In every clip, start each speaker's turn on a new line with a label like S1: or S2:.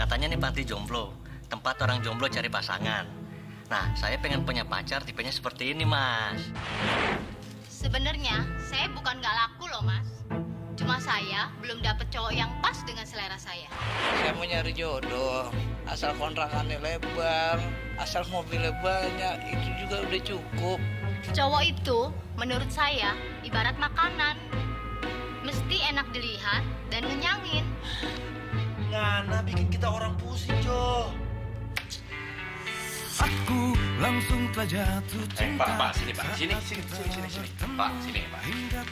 S1: Katanya nih party jomblo, tempat orang jomblo cari pasangan. Nah, saya pengen punya pacar tipenya seperti ini, Mas.
S2: Sebenarnya saya bukan nggak laku loh, Mas. Cuma saya belum dapet cowok yang pas dengan selera saya.
S3: Saya mau nyari jodoh, asal kontrakannya lebar, asal mobilnya banyak, itu juga udah cukup.
S2: Cowok itu menurut saya ibarat makanan. Mesti enak dilihat dan ngenyangin.
S4: Ngana bikin kita orang pusing, Jo.
S5: Aku langsung telah jatuh cinta.
S6: Pak, sini, Pak. Sini. Pak, sini, Pak.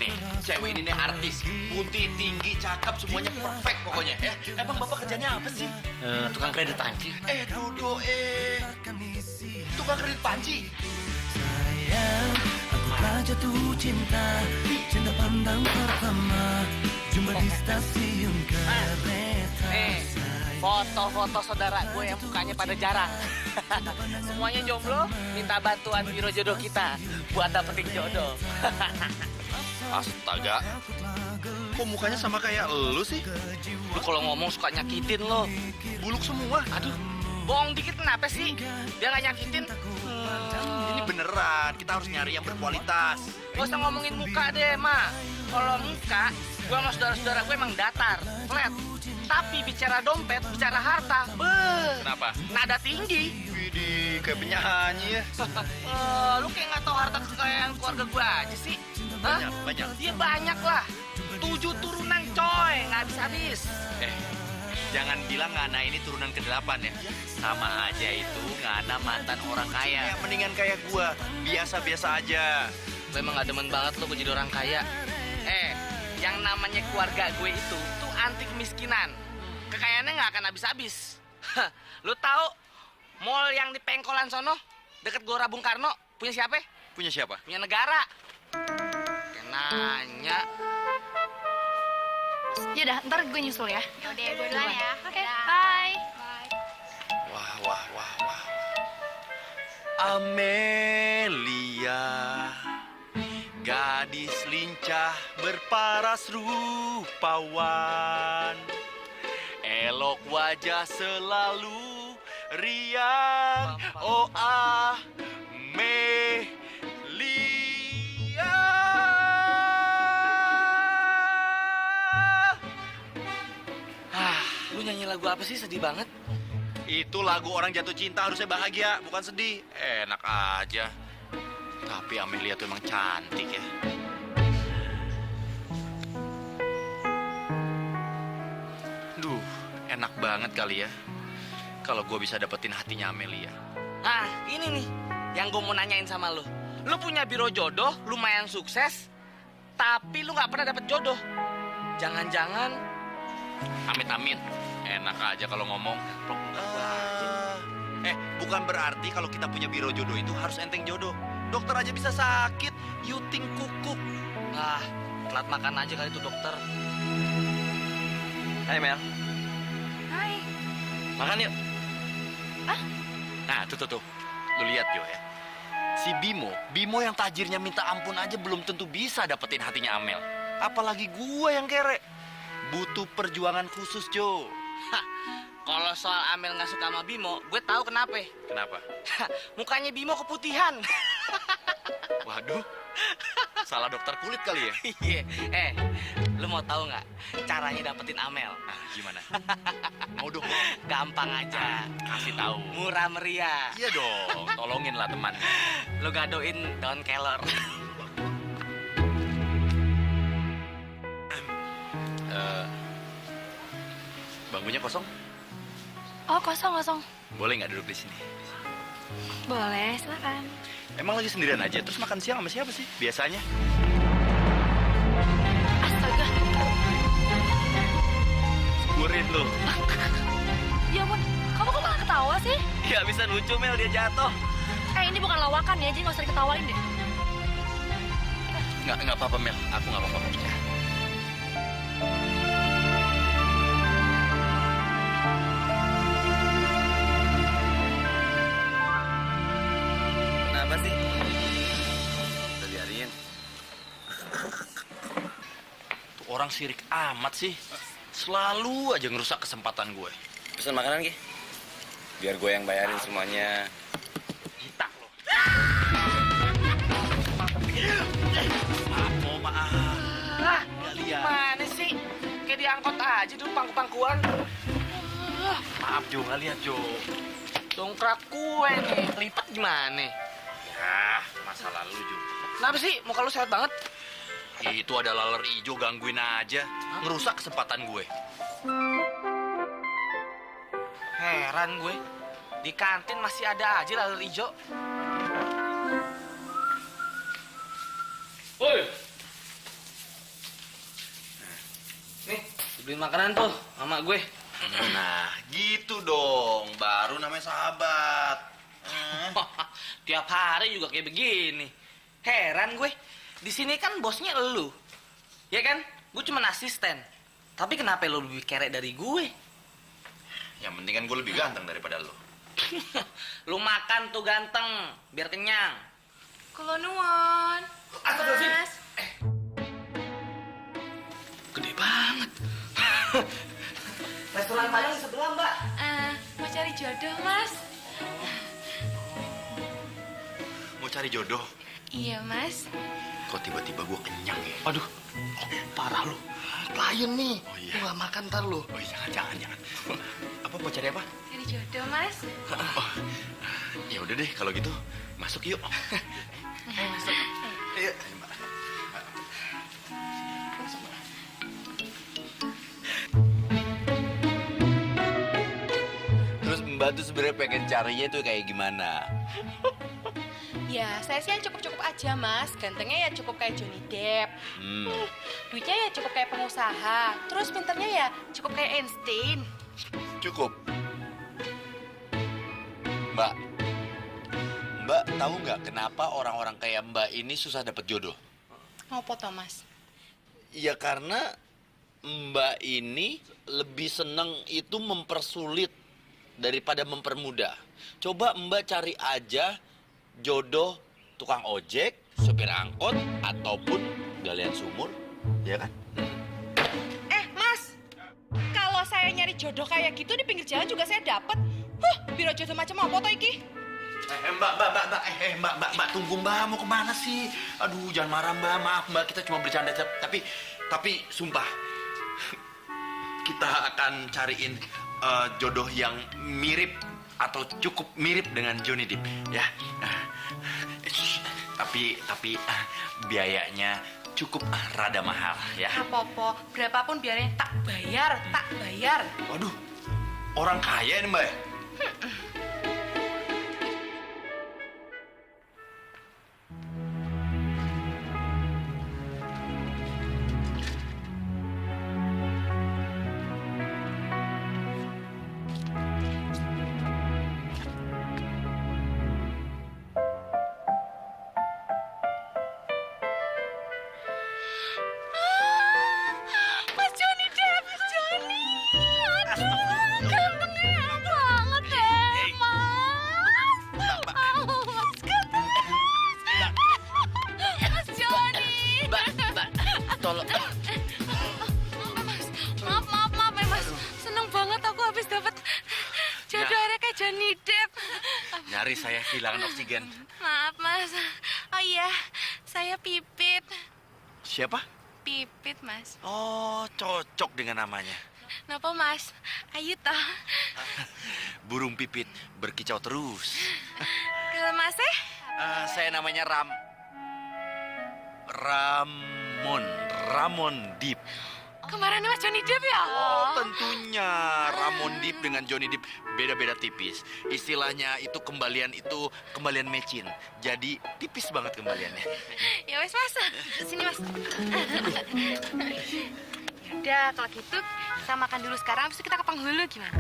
S6: Nih, cewek ini nih artis. Putih, tinggi, cakep, semuanya perfect pokoknya ya. Emang Bapak kerjanya apa sih?
S1: Tukang kredit panci.
S6: Dodo, tukang kredit panci.
S5: Sayang, aku telah jatuh cinta. Cinta pandang pertama, jumpa di stasiun kereta.
S3: Nih, foto-foto saudara gue yang mukanya pada jarang. Semuanya jomblo, minta bantuan biro jodoh kita buat dapetin jodoh.
S6: Astaga. Kok mukanya sama kayak lu sih?
S3: Lu kalau ngomong suka nyakitin lo.
S6: Buluk semua.
S3: Aduh, bohong dikit kenapa sih? Dia nggak nyakitin.
S6: Ini beneran, kita harus nyari yang berkualitas.
S3: Gak usah ngomongin muka deh, Ma. Kalau muka, gue sama saudara-saudara gue emang datar, flat. Tapi bicara dompet, bicara harta,
S6: Kenapa?
S3: nada tinggi.
S6: Widih, kayak penyanyi ya.
S3: Lu kayak nggak tahu harta kekayaan keluarga gue aja sih. Hah?
S6: Banyak.
S3: Dia banyak lah. 7 turunan coy, nggak habis-habis.
S6: Jangan bilang Ngana ini turunan ke-8 ya. Sama aja itu Ngana mantan orang kaya. Ya, mendingan kayak gua, biasa-biasa aja.
S3: Lu emang gak demen banget lu jadi orang kaya. Yang namanya keluarga gue itu tuh anti kemiskinan. Kekayaannya nggak akan habis-habis. Lu tahu mall yang di Pengkolan sono deket Gelora Bung Karno punya siapa?
S6: Punya siapa?
S3: Punya negara. Kayak nanya.
S2: Yaudah, ntar gue nyusul ya. Yaudah, gue duluan ya. Oke,
S3: Ya.
S2: bye.
S6: Wah. Amelia, gadis lincah berparas rupawan, elok wajah selalu riang. Oh Amelia.
S3: Lu nyanyi lagu apa sih, sedih banget?
S6: Itu lagu orang jatuh cinta, harusnya bahagia, bukan sedih. Enak aja. Tapi Amelia tuh emang cantik ya. Duh, enak banget kali ya kalau gue bisa dapetin hatinya Amelia.
S3: Nah, ini nih yang gue mau nanyain sama lu. Lu punya biro jodoh, lumayan sukses, tapi lu nggak pernah dapet jodoh. Jangan-jangan
S6: Amit-amit. Enak aja kalau ngomong. Bukan berarti kalau kita punya biro jodoh itu harus enteng jodoh. Dokter aja bisa sakit, yuting kukuk.
S3: ah, telat makan aja kali itu dokter.
S1: Hai, Mel.
S2: Hai.
S1: Makan yuk.
S6: Nah, tuh. Lu lihat Jo ya. Si Bimo yang tajirnya minta ampun aja belum tentu bisa dapetin hatinya Amel. Apalagi gua yang kere. Butuh perjuangan khusus, Jo.
S3: Kalau soal Amel nggak suka sama Bimo, gue tahu kenapa.
S6: Kenapa?
S3: Mukanya Bimo keputihan.
S6: Waduh. Salah dokter kulit kali ya?
S3: Iya. Lu mau tahu nggak caranya dapetin Amel?
S6: Nah, gimana? Mau dong.
S3: Gampang aja.
S6: Kasih tahu.
S3: Murah meriah.
S6: Iya dong, tolongin lah teman.
S3: Lu gadoin daun kelor.
S6: Bangkunya kosong?
S2: Oh, kosong.
S6: Boleh nggak duduk di sini?
S2: Boleh, silakan.
S6: Emang lagi sendirian aja, terus makan siang sama siapa sih biasanya?
S2: Astaga.
S6: Syukurin lu.
S2: Ya ampun, kamu kok malah ketawa sih?
S6: Ya bisa lucu Mel, dia jatuh.
S2: Ini bukan lawakan ya, jadi nggak usah diketawain deh.
S6: Nggak apa-apa Mel, aku nggak apa-apa.
S1: Kenapa sih? Udah biarin.
S6: Tuh orang sirik amat sih. Selalu aja ngerusak kesempatan gue.
S7: Pesan makanan, Ki. Biar gue yang bayarin semuanya.
S3: Hitak lo.
S6: Maaf. Nggak lihat.
S3: Gimana sih? Kayak diangkot aja dulu pangku-pangkuan.
S6: Maaf Jo, nggak lihat Jo.
S3: Dongkrak kue nih, lipat gimana?
S6: Ya, masa lalu Jo.
S3: Kenapa sih? Muka lu sehat banget.
S6: Itu ada laler ijo gangguin aja, ngerusak kesempatan gue.
S3: Heran gue. Di kantin masih ada aja laler hijau. Woi. Nih, dibeliin makanan tuh sama gue.
S6: Nah, gitu dong, baru namanya sahabat.
S3: Tiap hari juga kayak begini. Heran gue. Di sini kan bosnya elu. Ya kan? Gue cuma asisten. Tapi kenapa lo lebih kerek dari gue?
S6: Yang penting kan gue lebih ganteng daripada lo.
S3: Lu makan tuh ganteng, biar kenyang.
S8: Kulo nuwun. Mas.
S3: Gede banget. Restoran Padang di sebelah, Mbak.
S8: Mau cari jodoh, Mas?
S6: Mau cari jodoh?
S8: Iya, Mas.
S6: Kok tiba-tiba gue kenyang ya?
S3: Aduh, parah lu. Klien nih.
S6: Oh, iya.
S3: Lu gak makan ntar lu.
S6: Oh jangan. Apa mau cari apa?
S8: Cari jodoh, Mas.
S6: Oh, ya udah deh kalau gitu masuk yuk.
S3: Masuk.
S6: Ayo.
S7: Terus Mbak tuh sebenarnya pengen carinya tuh kayak gimana?
S8: Ya, saya sih yang cukup-cukup aja, Mas. Gantengnya ya cukup kayak Johnny Depp. Duitnya ya cukup kayak pengusaha. Terus pinternya ya cukup kayak Einstein.
S7: Cukup. Mbak, Mbak tahu nggak kenapa orang-orang kayak Mbak ini susah dapet jodoh?
S8: Mau foto, Mas?
S7: Ya karena Mbak ini lebih seneng itu mempersulit daripada mempermudah. Coba Mbak cari aja jodoh tukang ojek, sopir angkot, ataupun galian sumur, ya kan?
S8: Mas! Kalau saya nyari jodoh kayak gitu di pinggir jalan juga saya dapet. Biro jodoh macam apa toh iki?
S6: Mbak, tunggu Mbak, mau kemana sih? Aduh, jangan marah Mbak, maaf Mbak, kita cuma bercanda. Tapi sumpah, kita akan cariin jodoh yang mirip atau cukup mirip dengan Johnny Depp, ya. Tapi biayanya cukup rada mahal, ya.
S8: Apa-apa, berapapun biarnya tak bayar.
S6: Waduh, orang kaya ini Mbak.
S8: Mas Johnny Depp, Johnny. Aduh, gantengnya banget deh, Mas. Mas ganteng. Mas Johnny.
S3: Mbak, tolong.
S8: Maaf ya, Mas. Seneng banget aku habis dapat jodoh akhirnya kayak Johnny Depp.
S6: Nyaris saya kehilangan oksigen.
S8: Maaf, Mas. Oh iya, saya Pipit.
S6: Siapa?
S8: Pipit, Mas.
S6: Oh, cocok dengan namanya.
S8: Napa, Mas? Ayo toh.
S6: Burung pipit berkicau terus.
S8: Kalau Mas
S6: Saya namanya Ramon Depp.
S8: kemarin Mas Johnny Depp ya?
S6: Oh, tentunya Ramon Depp dengan Johnny Depp beda-beda tipis. Istilahnya itu kembalian mecin. Jadi tipis banget kembaliannya.
S8: Ya wes, Mas. Sini, Mas. Yaudah, kalau gitu kita makan dulu sekarang, habis itu kita ke penghulu gimana?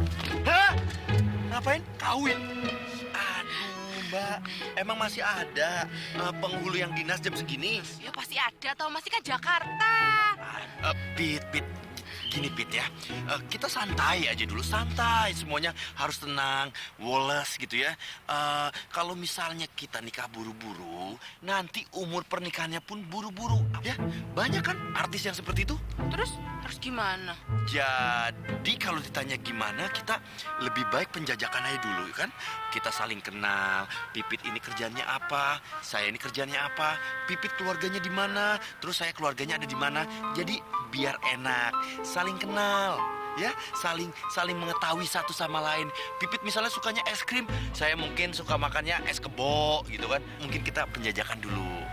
S6: Hah? Ngapain? Kawin? Aduh, Mbak. Emang masih ada penghulu yang dinas jam segini?
S8: Ya pasti ada, tau masih kan Jakarta.
S6: Pit. gini Pit ya, kita santai aja dulu, santai. Semuanya harus tenang, woles gitu ya. Kalau misalnya kita nikah buru-buru, nanti umur pernikahannya pun buru-buru. Ya, banyak kan artis yang seperti itu.
S8: Terus harus gimana?
S6: Jadi kalau ditanya gimana, kita lebih baik penjajakan aja dulu kan. Kita saling kenal, Pipit ini kerjanya apa, saya ini kerjanya apa, Pipit keluarganya di mana, terus saya keluarganya ada di mana. Jadi biar enak, saling kenal. Ya, saling mengetahui satu sama lain. Pipit misalnya sukanya es krim, saya mungkin suka makannya es kebo gitu kan. Mungkin kita penjajakan dulu.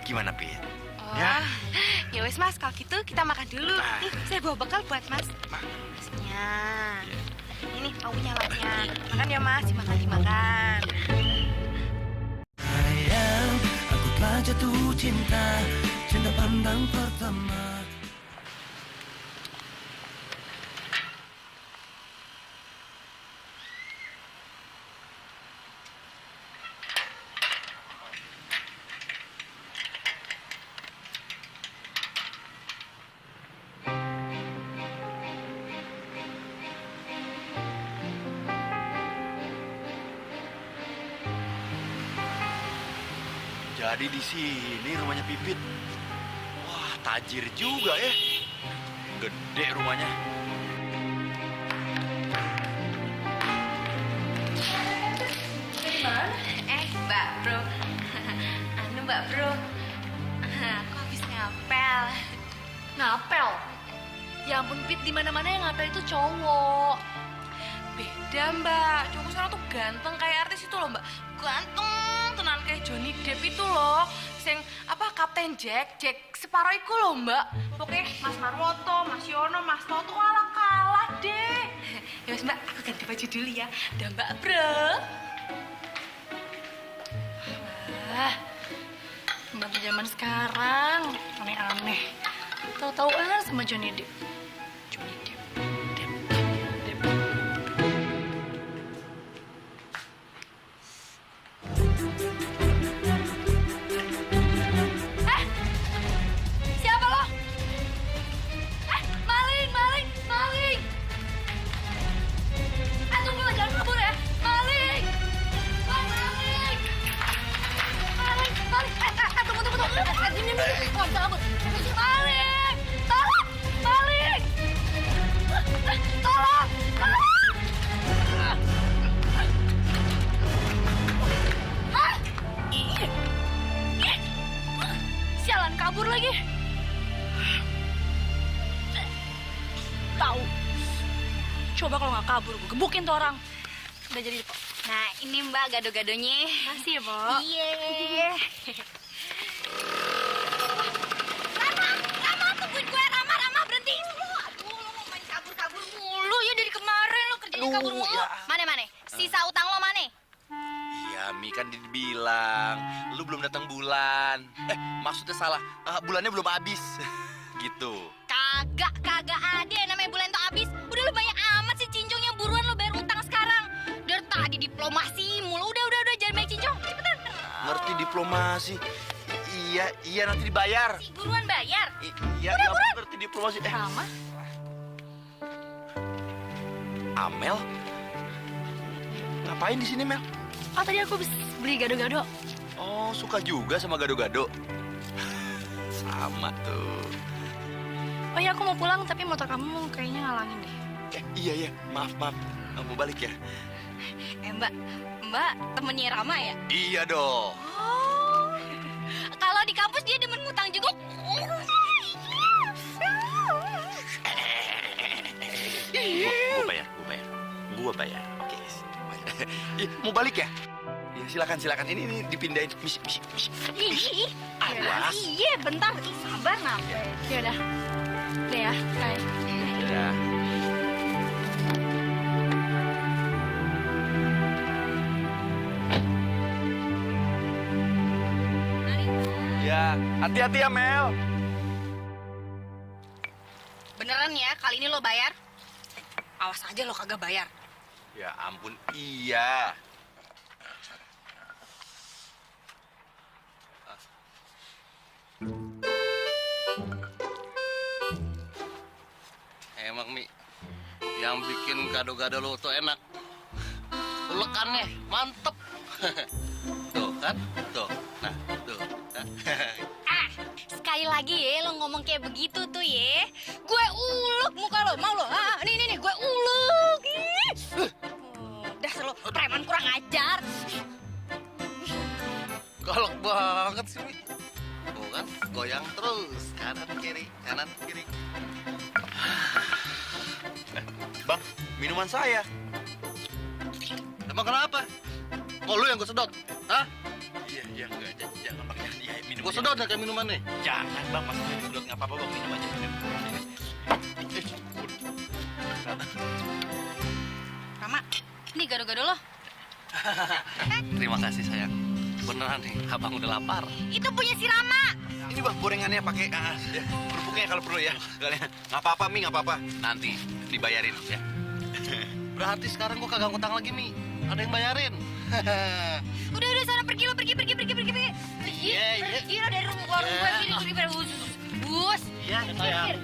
S6: Gimana, Pit?
S8: Oh,
S6: Ya.
S8: ya wes Mas, kalau gitu kita makan dulu.
S6: Nah.
S8: Nih, saya bawa bekal buat Mas. Masnya. Ini punya lauknya. Makan ya Mas, dimakan.
S5: Sayang, aku telah jatuh cinta, cinta pandang pertama.
S6: Jadi di sini rumahnya Pipit. Wah, tajir juga ya. Gede rumahnya.
S8: Mbak Bro. Mbak Bro. Aku habis ngapel.
S2: Ngapel? Ya ampun, Pit, di mana-mana yang ngapel itu cowok.
S8: Beda Mbak, cowok sana tuh ganteng kayak artis itu loh Mbak. Ganteng tenan kayak Johnny Depp itu loh. Sing apa Kapten Jack Sparrow iku loh Mbak. Pokoknya Mas Marwoto, Mas Yono, Mas Toto kalah deh. Ya wes Mbak, aku ganti baju dulu ya. Udah Mbak Bro.
S2: Wah, pembantu zaman sekarang aneh-aneh. Tahu-tahuan sama Johnny Depp. Johnny Depp. Depp. Siapa lo? Maling! Tunggu lo, jangan kabur ya. Maling! Tunggu. Sini. Oh, jangan kabur. Maling! Tolong! Maling! Tolong! Hah? Ih. Sialan, kabur lagi. Tahu. Coba kalau nggak kabur, gue gebukin tuh orang. Udah jadi kok.
S9: Nah, ini Mbak gado-gadonya.
S2: Makasih ya, Bo.
S9: Iya. Rama, tungguin gue. Rama, berhenti. Aduh, lo mau main kabur-kabur mulu ya dari kemarin. Lo kerjanya kabur mulu.
S6: Ya.
S9: Mana? Sisa utang lo mana?
S6: Iya, Mi kan dibilang, lu belum datang bulan. Maksudnya salah, bulannya belum habis. Gitu.
S9: Kagak ada yang namanya bulan itu habis. Udah lu banyak amat sih cincong yang buruan lo bayar utang sekarang. Dari tadi diplomasi mulu. Udah, jangan banyak cincong. Cepetan.
S6: Ngerti diplomasi. Iya, nanti dibayar.
S9: Si buruan bayar.
S6: Iya, ngerti diplomasi.
S2: Rama?
S6: Amel? Ngapain di sini, Mel?
S2: Oh, tadi aku habis beli gado-gado.
S6: Oh, suka juga sama gado-gado. Sama tuh.
S2: Oh ya, aku mau pulang, tapi motor kamu kayaknya ngalangin deh.
S6: Iya, maaf. Mau balik ya?
S9: Mbak temennya Rama ya?
S6: Iya dong.
S9: Oh. Kalau di kampus dia demen ngutang juga.
S6: Gua bayar. Oke. Mau balik ya? Ya, silakan. Ini dipindahin. Misi.
S9: Ih.
S6: Awas.
S9: Iya, bentar. Sabar, Nam.
S2: Ya udah. Udah ya, bye.
S6: Ya. Ya, hati-hati ya, Mel.
S9: Beneran ya, kali ini lo bayar? Awas aja lo kagak bayar.
S6: Ya ampun, iya.
S1: yang bikin gado-gado lu tuh enak. Ulekannya mantep. Tuh kan, tuh. Nah, tuh.
S9: Ah, sekali lagi ya lo ngomong kayak begitu tuh ya. Gue ulek muka lo, mau lo? Ah, nih, gue ulek. Dasar lo preman kurang ajar.
S1: Galak banget sih, Mi. Tuh kan, goyang terus. Kanan kiri, kanan kiri.
S6: Bang, minuman saya.
S1: Emang kenapa? Kok lu yang gue sedot? Hah?
S6: Iya, enggak. Jangan bang, jangan. Iya, minum.
S1: Gue sedot ya kayak minuman nih.
S6: Jangan bang, maksudnya disedot nggak apa-apa bang, minum aja.
S9: Rama, ini gado-gado lo.
S1: Terima kasih sayang. Beneran nih, abang udah lapar.
S9: Itu punya si Rama.
S6: Ini bang, gorengannya pakai ya, kerupuknya kalau perlu ya. Nggak apa-apa, Mi, nggak apa-apa.
S1: Nanti dibayarin ya. Berarti sekarang gua kagak ngutang lagi, Mi. Ada yang bayarin.
S9: Udah sana pergi lo, pergi.
S1: Iya.
S9: Pergi lo dari rumah warung gue sini, pergi pada bus.
S1: Iya, sayang.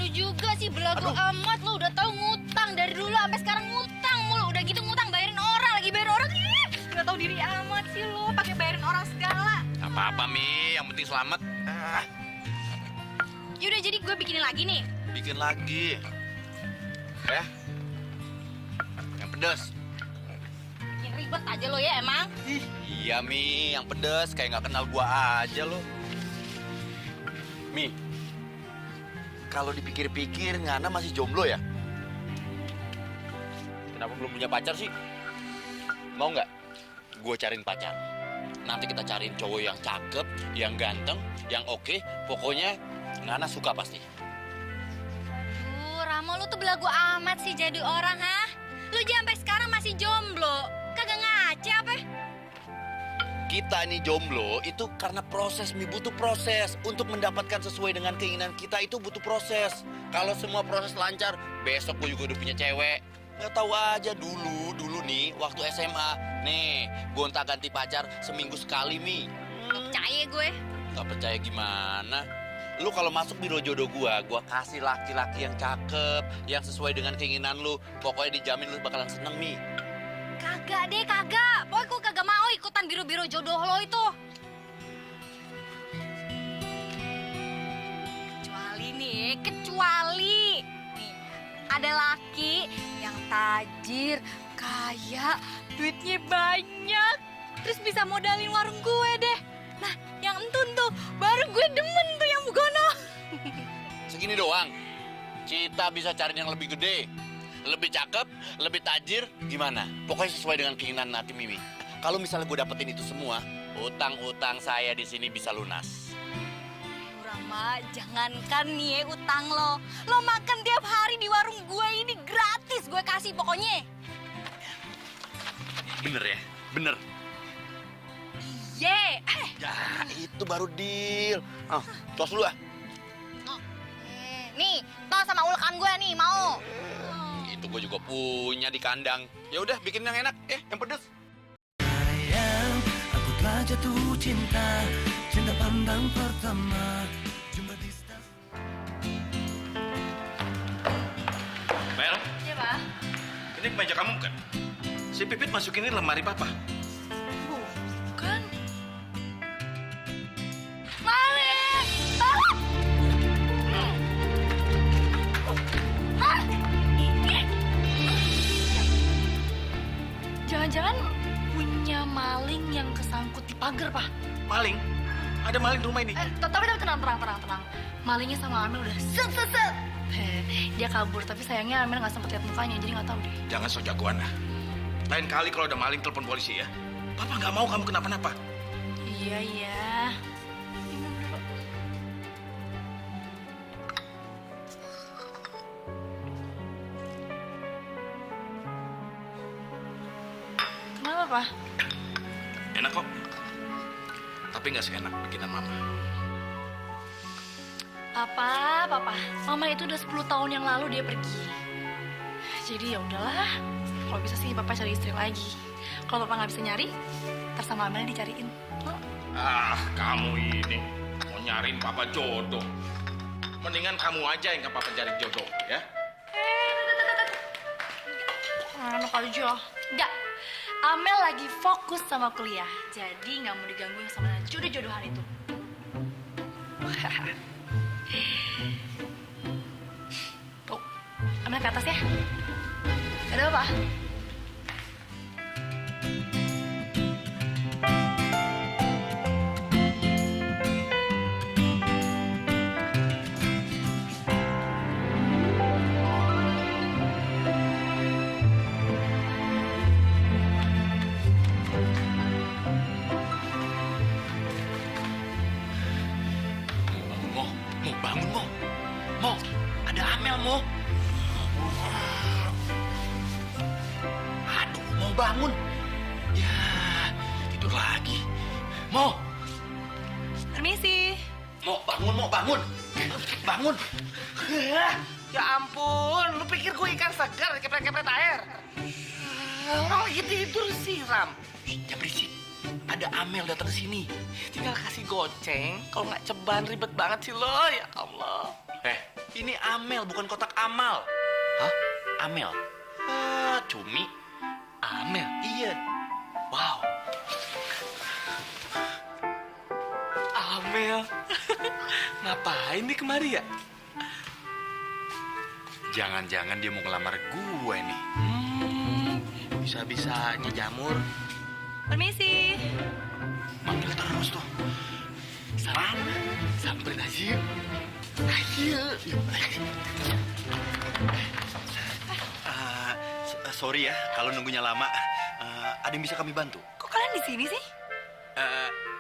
S9: Lu juga sih belagu amat, lu udah tahu ngutang dari dulu sampai sekarang ngutang mulu. Udah gitu ngutang bayarin orang, lagi bayar orang. Gak tahu diri amat sih lu, pakai bayarin orang segala.
S6: Nggak apa-apa, Mi, yang penting selamat.
S9: Yaudah jadi gue bikinin lagi nih.
S6: Bikin lagi. Ya. Yang pedas.
S9: Yang ribet aja lo ya emang.
S6: Iya, Mi, yang pedas kayak nggak kenal gua aja lo. Mi, kalau dipikir-pikir Ngana masih jomblo ya? Kenapa belum punya pacar sih? Mau nggak? Gue cariin pacar. Nanti kita cariin cowok yang cakep, yang ganteng, yang oke. Pokoknya Ngana suka pasti.
S9: Rama, lu tuh belagu amat sih jadi orang, ha? Lu sampai sekarang masih jomblo. Kagak ngaca apa?
S6: Kita ini jomblo itu karena proses, Mi, butuh proses. Untuk mendapatkan sesuai dengan keinginan kita itu butuh proses. Kalau semua proses lancar, besok gue juga udah punya cewek. Nggak tahu aja dulu nih waktu SMA. Nih, gonta ganti pacar seminggu sekali, Mi.
S9: Gak percaya gue.
S6: Nggak percaya gimana? Lu kalau masuk biro jodoh gua kasih laki-laki yang cakep, yang sesuai dengan keinginan lu. Pokoknya dijamin lu bakalan seneng, Mi.
S9: Kagak deh, kagak. Pokoknya gue kagak mau ikutan biro-biro jodoh lo itu. Kecuali nih, ada laki yang tajir, kaya, duitnya banyak, terus bisa modalin warung gue deh. Nah, yang entun tuh, baru gue demen tuh yang begono.
S6: Segini doang. Kita bisa cari yang lebih gede, lebih cakep, lebih tajir, gimana? Pokoknya sesuai dengan keinginan hati Mimi. Kalau misalnya gue dapetin itu semua, utang-utang saya di sini bisa lunas.
S9: Rama, jangankan nih utang lo. Lo makan tiap hari di warung gue ini gratis gue kasih pokoknya.
S6: Bener ya? Bener.
S9: Ye.
S6: Ya, itu baru deal. Ah, tos dulu ah.
S9: Nih, tos sama ulekan gue nih, mau?
S6: Itu gue juga punya di kandang. Ya udah, bikin yang enak, yang pedes.
S5: Sayang, aku telah jatuh cinta, cinta pandang pertama. Jumpa di
S4: Mel,
S9: Iya, Pak.
S4: ini meja kamu bukan? Si Pipit masukin ini lemari papa.
S9: Bukan. Malik!
S8: Jangan-jangan punya maling yang kesangkut di pagar, Pak.
S4: Maling? Ada maling di rumah ini?
S8: Tapi tenang. Malingnya sama Amel udah set. Dia kabur, tapi sayangnya Amel nggak sempet lihat mukanya, jadi nggak tahu deh.
S4: Jangan sok jagoan lah. Lain kali kalau ada maling telepon polisi ya. Papa nggak mau kamu kenapa-napa.
S8: Iya. Kenapa, Pak?
S4: Enak kok. Tapi nggak seenak bikinan mama.
S8: Papa. Mama itu udah 10 tahun yang lalu dia pergi. Jadi ya udahlah. Kalau bisa sih Papa cari istri lagi. Kalau Papa nggak bisa nyari, ntar sama Amel dicariin.
S4: Ah, kamu ini mau nyariin papa jodoh. mendingan kamu aja yang ke papa cari jodoh, ya.
S8: Enak aja.
S2: Enggak. Amel lagi fokus sama kuliah. Jadi nggak mau digangguin sama jodoh-jodohan itu. Tuh, Amel ke atas ya. Ada apa?
S6: Mo, bangun Mo. Mo, ada Amel Mo. Aduh, mau bangun. Ya, tidur lagi. Mo,
S8: Permisi.
S6: Mo, bangun Mo, bangun. Bangun.
S3: Ya ampun, lu pikir gue ikan segar kepret-kepret air? Orang lagi tidur sih, Ram.
S6: Jangan berisik. Ada Amel datang sini.
S3: Tinggal kasih goceng, kalau nggak ceban ribet banget sih lo, ya Allah.
S6: Ini Amel, bukan kotak amal.
S3: Hah?
S6: Amel. Cumi.
S3: Amel?
S6: Iya.
S3: Wow. Amel. Ngapain nih kemari ya?
S6: Jangan-jangan dia mau ngelamar gue nih.
S3: Bisa-bisanya jamur.
S8: Permisi.
S6: Manggil terus tuh.
S3: Sana, samperin aja yuk. Ayo.
S6: Sorry ya, kalau nunggunya lama. Ada yang bisa kami bantu?
S8: Kok kalian di sini sih?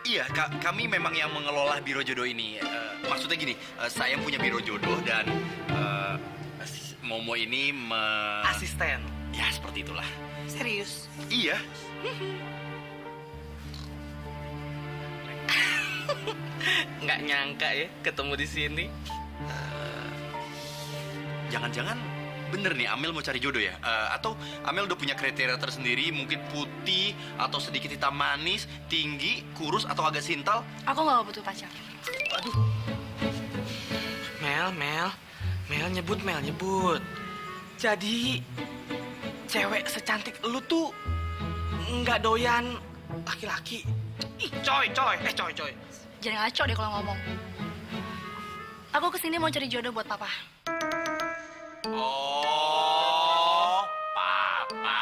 S6: Iya, kami memang yang mengelola biro jodoh ini. Maksudnya gini, saya yang punya biro jodoh dan Momo ini
S3: Asisten.
S6: Ya, seperti itulah.
S8: Serius?
S6: Iya.
S3: Nggak nyangka ya ketemu di sini.
S6: Jangan-jangan bener nih Amel mau cari jodoh ya? Atau Amel udah punya kriteria tersendiri, mungkin putih atau sedikit hitam manis, tinggi, kurus atau agak sintal?
S2: Aku nggak butuh pacar.
S3: Aduh. Mel nyebut. Jadi cewek secantik lu tuh nggak doyan laki-laki. Ih, coy.
S2: Jangan ngaco deh kalau ngomong. Aku kesini mau cari jodoh buat papa.
S6: Oh, papa.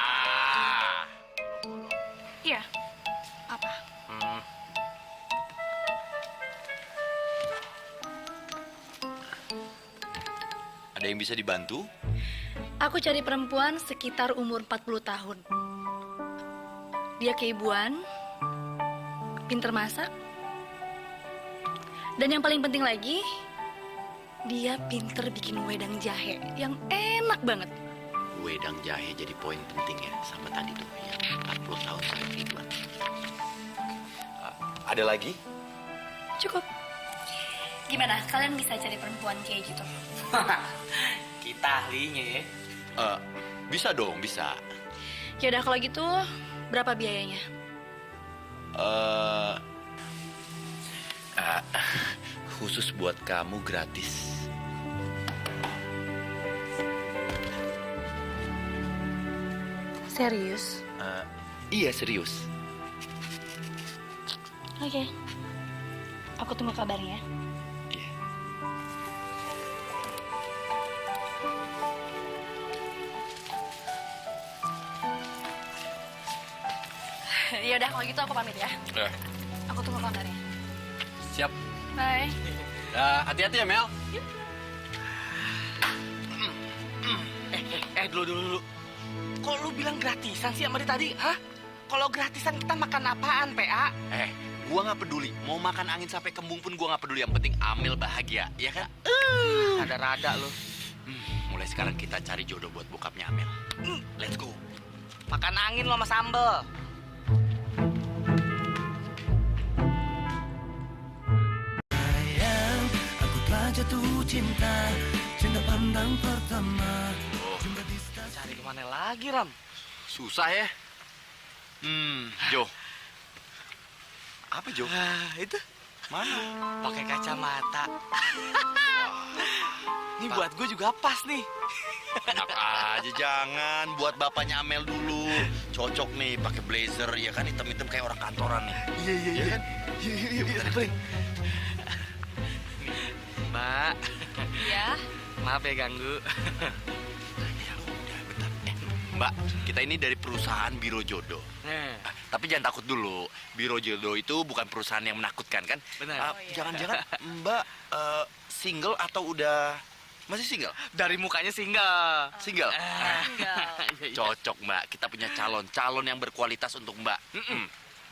S2: Iya. Apa?
S6: Ada yang bisa dibantu?
S2: Aku cari perempuan sekitar umur 40 tahun. Dia keibuan, pinter masak, dan yang paling penting lagi, dia pinter bikin wedang jahe yang enak banget.
S6: Wedang jahe jadi poin penting ya, sama tadi tuh yang 40 tahun sampai ribuan. Ada lagi?
S2: Cukup. Gimana? Kalian bisa cari perempuan kayak gitu?
S3: Kita ahlinya ya.
S6: Bisa dong, bisa.
S2: Yaudah kalau gitu, berapa biayanya?
S6: Khusus buat kamu gratis.
S2: Serius?
S6: Iya, serius.
S2: Oke. Aku tunggu kabarnya.
S6: Iya.
S2: Yaudah kalau gitu aku pamit ya. Aku tunggu kabarnya.
S7: Siap.
S2: Bye.
S7: Hati-hati ya, Mel.
S3: Dulu. Kok lu bilang gratisan sih sama dia tadi, hah? Kalau gratisan kita makan apaan, PA?
S6: Gua nggak peduli. Mau makan angin sampai kembung pun gua nggak peduli. Yang penting Amel bahagia, ya kan?
S3: Ada rada lu.
S6: Mulai sekarang kita cari jodoh buat bokapnya Amel. Let's go.
S3: Makan angin lo sama sambel.
S5: Sayang, aku telah jatuh cinta pandang pertama.
S3: Cari kemana lagi, Ram?
S6: Susah ya? Jo. Apa Jo?
S3: Itu
S6: Mana?
S3: pakai kacamata. Ini buat gue juga pas nih.
S7: Enak aja, jangan. Buat bapaknya Amel dulu. Cocok nih pakai blazer, ya kan, hitam-hitam kayak orang kantoran nih. Iya kan?
S3: Iya. Mbak,
S8: Iya.
S3: maaf ya ganggu.
S7: Bentar. Mbak, kita ini dari perusahaan Biro Jodoh.
S3: Nah,
S7: Tapi jangan takut dulu. Biro Jodoh itu bukan perusahaan yang menakutkan kan?
S3: Benar.
S7: Jangan-jangan Mbak single atau udah masih single?
S3: dari mukanya single.
S7: Single.
S3: Iya.
S7: Cocok Mbak. Kita punya calon yang berkualitas untuk Mbak.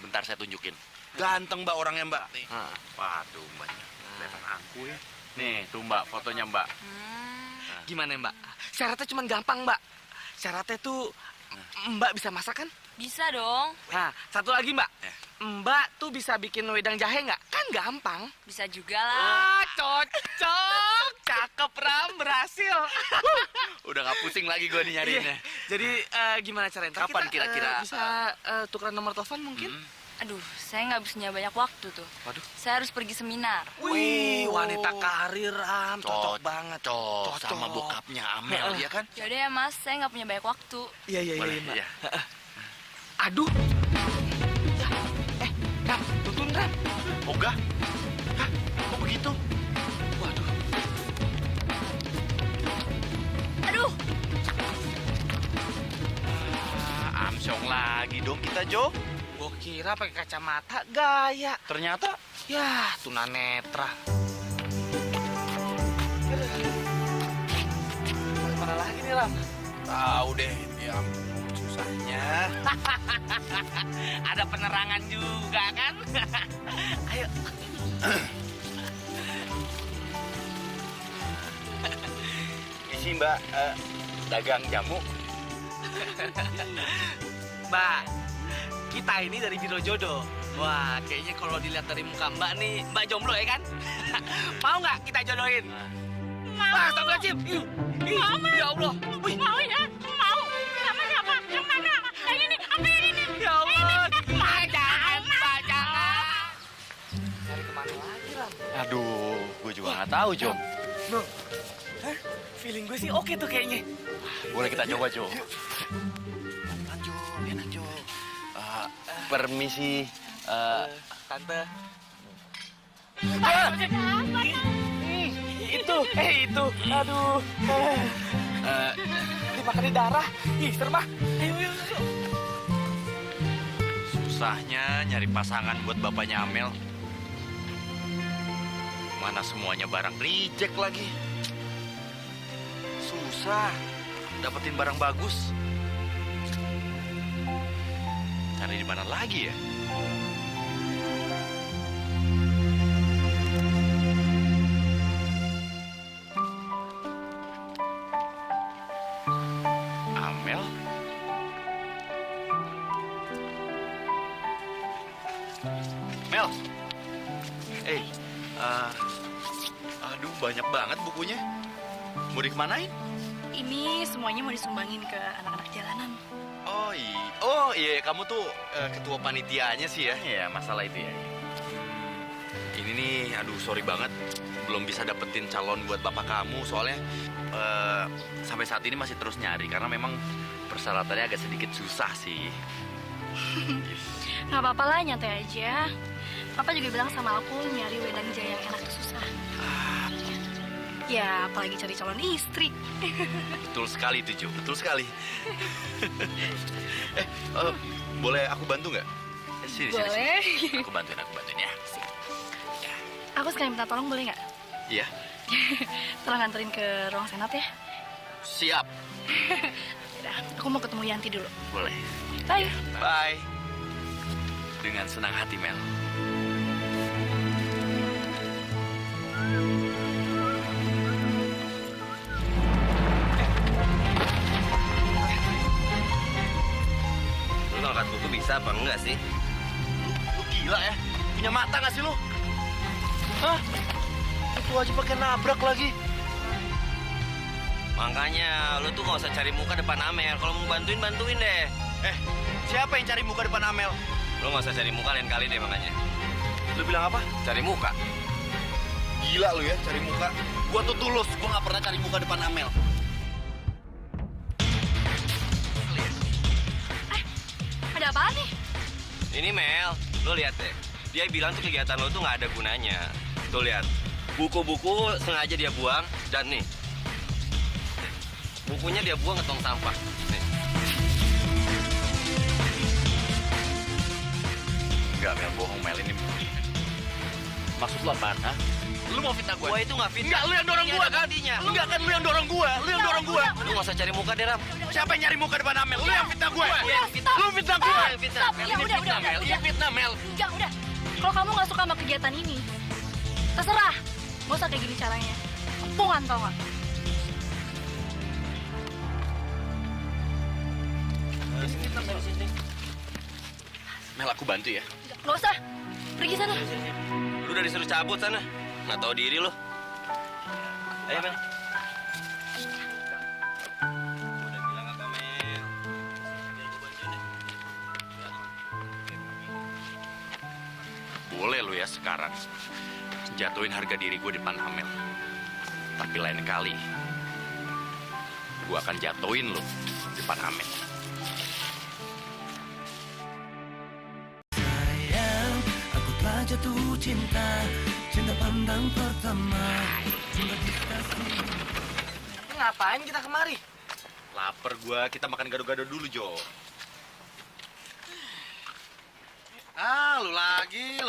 S7: Bentar saya tunjukin. Ganteng Mbak orangnya Mbak. Nih. Waduh Mbaknya. Kelihatan aku ya. Nih tuh Mbak fotonya Mbak.
S3: Gimana Mbak? Syaratnya cuma gampang Mbak. Syaratnya tuh Mbak bisa masak kan?
S8: Bisa dong.
S3: Nah, satu lagi Mbak. Mbak tuh bisa bikin wedang jahe nggak? Kan gampang.
S8: Bisa juga lah.
S3: Cocok. Cakep Ram, berhasil.
S7: Udah gak pusing lagi gue nih nyariinnya.
S3: Jadi gimana caranya? Ntar
S7: Kapan
S3: kita,
S7: kira-kira?
S3: bisa tukeran nomor telepon mungkin?
S8: Aduh, saya nggak punya banyak waktu tuh.
S7: Waduh.
S8: Saya harus pergi seminar.
S3: Wih, wanita karir Ram, cocok banget.
S7: Cocok sama bokapnya Amel ya kan?
S8: Yaudah ya mas, saya nggak punya banyak waktu.
S3: Iya,
S7: Boleh,
S3: Mbak.
S7: iya.
S3: Aduh. Ya. Ram, tuntun Ram.
S7: Ogah? Hah? Kok begitu?
S3: Waduh.
S8: Aduh,
S7: Amsyong lagi dong kita, Jo.
S3: Gua kira pakai kacamata gaya.
S7: Ternyata
S3: Ya, tunanetra. Mana lagi nih, Ram?
S7: tahu deh. Ya ampun, susahnya.
S3: Ada penerangan juga kan? Ayo.
S7: Isi Mbak, dagang jamu.
S3: Mbak, kita ini dari Biro Jodoh. Wah, kayaknya kalau dilihat dari muka Mbak nih, Mbak jomblo ya kan? Mau nggak kita jodohin? Mau. Astagfirullahaladzim. Ya Allah. Wih.
S2: Mau ya? Mau. Sama siapa? Yang mana? Yang ini? Apa yang ini?
S3: Ya Allah. Mbak, jangan. Mbak, jangan. Cari kemana lagi, Ram?
S7: Aduh, gue juga nggak tahu, Jo.
S3: Loh. Hah? Feeling gue sih oke tuh kayaknya.
S7: Boleh kita coba, Jo. Enak, Jo. Permisi.
S3: Tante. Itu. Aduh. Dimakan darah. Ih, serem ah. Ayo.
S7: Susahnya nyari pasangan buat bapaknya Amel. Mana semuanya barang reject lagi. Susah dapetin barang bagus. Cari di mana lagi ya? Amel? Mel? Aduh banyak banget bukunya. Mau dikemanain?
S9: Ini semuanya mau disumbangin ke anak-anak jalanan.
S7: Oh iya, kamu tuh ketua panitianya sih ya? Iya, masalah itu ya. Ini nih, aduh sorry banget, belum bisa dapetin calon buat bapak kamu. Soalnya sampai saat ini masih terus nyari karena memang persyaratannya agak sedikit susah sih.
S9: Nggak apa-apa lah, nyantai aja. Papa juga bilang sama aku nyari wedang jahe yang enak tuh susah. Ya, apalagi cari calon istri.
S7: Betul sekali tuh, Jo. Betul sekali. Boleh aku bantu nggak? Sini.
S9: Boleh.
S7: Aku bantuin ya.
S9: Aku sekalian minta tolong, boleh nggak?
S7: Iya.
S9: Tolong anterin ke ruang senat ya.
S7: Siap.
S9: Yaudah, aku mau ketemu Yanti dulu.
S7: Boleh.
S9: Bye.
S7: Bye. Dengan senang hati, Mel.
S1: Lu ngangkat buku bisa apa enggak sih?
S7: Lu gila ya? Punya mata nggak sih lu? Hah? Itu aja pakai nabrak lagi.
S1: Makanya lu tuh nggak usah cari muka depan Amel. Kalau mau bantuin, bantuin deh.
S7: Siapa yang cari muka depan Amel?
S1: Lu nggak usah cari muka lain kali deh makanya.
S7: Lu bilang apa?
S1: Cari muka.
S7: Gila lu ya, cari muka. Gua tuh tulus, gua nggak pernah cari muka depan Amel.
S9: Ada apaan nih?
S10: Ini Mel, lo lihat deh. Dia bilang tuh kegiatan lo tuh nggak ada gunanya. Tuh lihat, buku-buku sengaja dia buang dan nih, bukunya dia buang ke tong sampah. Nih.
S7: Enggak, Mel, bohong Mel ini. Maksud lo apaan, ha? Lu mau fitnah gue?
S10: Gua itu nggak fitnah.
S7: Enggak, lu yang dorong gua kan? Enggak kan, lu yang dorong gua. Lu yang dorong gua.
S10: Lu nggak usah cari muka deh, Ram.
S7: Siapa yang nyari muka depan Amel? Lu yang fitnah gue.
S9: Stop.
S7: Lu fitnah gue.
S9: Stop. Ya udah.
S7: Ini fitnah, Mel.
S9: Enggak, udah. Kalau kamu nggak suka sama kegiatan ini, terserah. Gak usah kayak gini caranya. Kampungan tau gak?
S7: Mel, aku bantu ya.
S9: Gak usah. Pergi sana.
S10: Lu udah disuruh cabut sana. Nggak tahu diri lo. Ayo, Mel. Udah bilang apa, Mel? Biar gua bantuin deh.
S7: Boleh lu ya sekarang jatuhin harga diri gue depan Amel. Tapi lain kali gue akan jatuhin lu depan Amel.
S5: Sayang, aku telah jatuh cinta, cinta pandang pertama. Cinta kita
S3: Ngapain kita kemari?
S7: Laper gue, kita makan gado-gado dulu, Jo.
S1: Ah, lu lagi.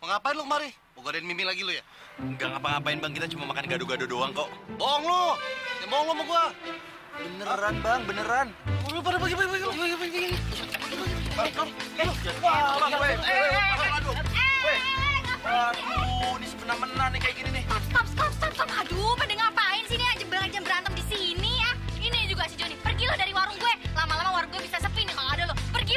S1: Mau ngapain lu kemari? Mau godain Mimi lagi lu ya?
S7: Enggak ngapa-ngapain, Bang. Kita cuma makan gado-gado doang kok.
S1: Bohong lu! Ya bohong lu sama gua.
S7: Beneran, Bang, beneran.
S1: Lu pada pergi.
S7: Aduh, ini semena-mena nih kayak gini nih.
S2: Stop. Aduh, pada ngapain sih nih aja berantem di sini ya? Ini juga si Joni. Pergi lo dari warung gue. Lama-lama warung gue bisa sepi nih kalau ada lo. Pergi.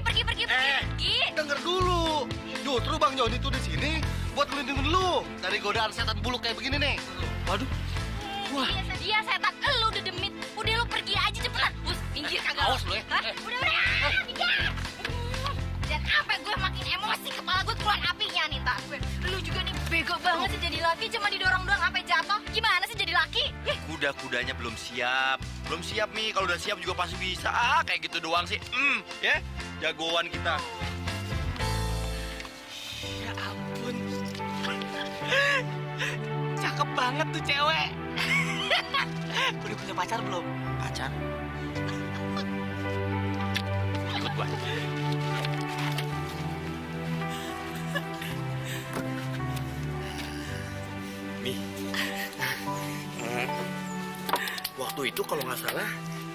S1: Denger dulu. Justru Bang Joni tuh di sini buat melindungi lu dari godaan setan buluk kayak begini nih. Waduh.
S2: Wah. Dia setan elu udah demit. Udah lo pergi aja cepetan. Bus, minggir kagak.
S1: Awas lu ya.
S2: Hah? Udah. Minggir. Dan apa gue makin emosi, kepala gue keluar apinya nih, tak gue. Lu juga nih bego banget sih jadi laki, cuma didorong doang sampai jatuh. Gimana sih jadi laki?
S7: Kuda-kudanya belum siap. Belum siap, Mi. Kalau udah siap juga pasti bisa. Kayak gitu doang sih. Ya. Jagoan kita.
S3: Ya ampun. Cakep banget tuh cewek. Udah punya pacar belum?
S7: Pacar. Ikut gua. Mi. Waktu itu kalau nggak salah,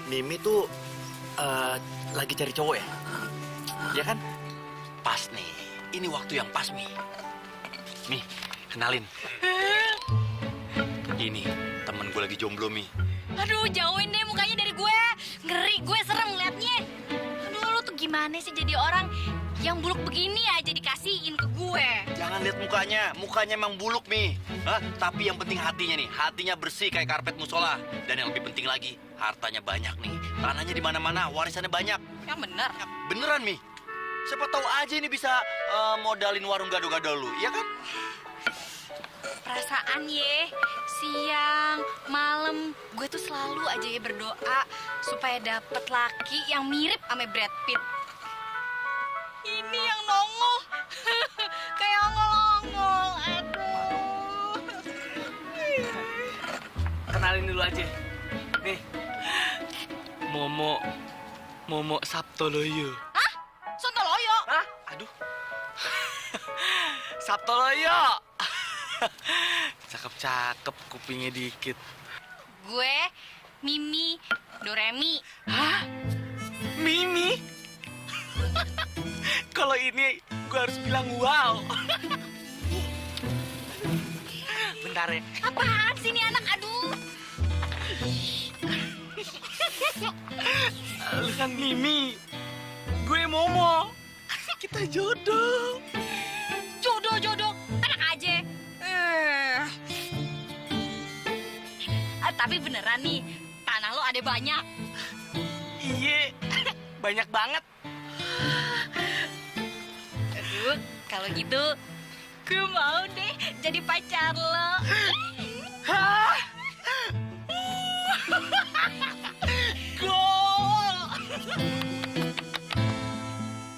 S7: Mimi tuh lagi cari cowok ya? Ya kan? Pas nih. Ini waktu yang pas, Mi. Mi, kenalin. Ini temen gue lagi jomblo, Mi.
S2: Aduh, jauhin deh mukanya dari gue. Ngeri, gue serem ngeliatnya. Aduh, lu tuh gimana sih jadi orang yang buluk begini aja dikasihin ke gue?
S7: Jangan lihat mukanya. Mukanya emang buluk, Mi. Hah? Tapi yang penting hatinya nih. Hatinya bersih kayak karpet musola. Dan yang lebih penting lagi, hartanya banyak nih. Tanahnya di mana-mana, warisannya banyak.
S8: Yang bener.
S7: Beneran, Mi. Siapa tahu aja ini bisa modalin warung gado-gado lu, iya kan?
S2: Perasaan ye, siang, malam, gue tuh selalu aja ya berdoa supaya dapet laki yang mirip sama Brad Pitt. Ini yang nongol, kayak ongol-ongol, aduh.
S3: Kenalin dulu aja. Nih. Momo Saptoloyo.
S2: Hah? Sontoloyo?
S3: Hah? Aduh. Saptoloyo. Cakep-cakep, kupingnya dikit.
S2: Gue, Mimi, Doremi.
S3: Hah? Mimi? Kalau ini gue harus bilang wow. Bentar ya.
S2: Apaan sih ini anak? Aduh.
S3: Lu kan Mimi. Gue Momo. Kita jodoh.
S2: Jodoh. Enak aja. Tapi beneran nih, tanah lo ada banyak.
S3: Iya. Banyak banget.
S2: Aduh, kalau gitu gue mau deh jadi pacar lo.
S4: Hah? Gol!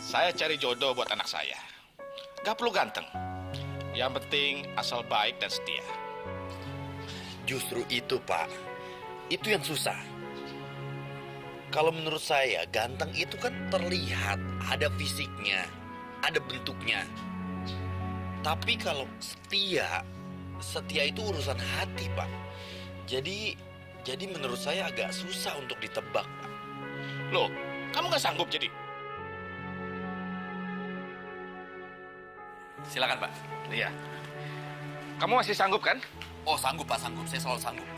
S4: Saya cari jodoh buat anak saya. Gak perlu ganteng. Yang penting asal baik dan setia.
S6: Justru itu, Pak. Itu yang susah. Kalau menurut saya, ganteng itu kan terlihat, ada fisiknya, ada bentuknya. Tapi kalau setia itu urusan hati, Pak. Jadi menurut saya agak susah untuk ditebak, Pak.
S4: Loh, kamu gak sanggup jadi?
S6: Silakan, Pak.
S4: Iya. Kamu masih sanggup kan?
S6: Oh, sanggup, Pak, sanggup. Saya selalu sanggup.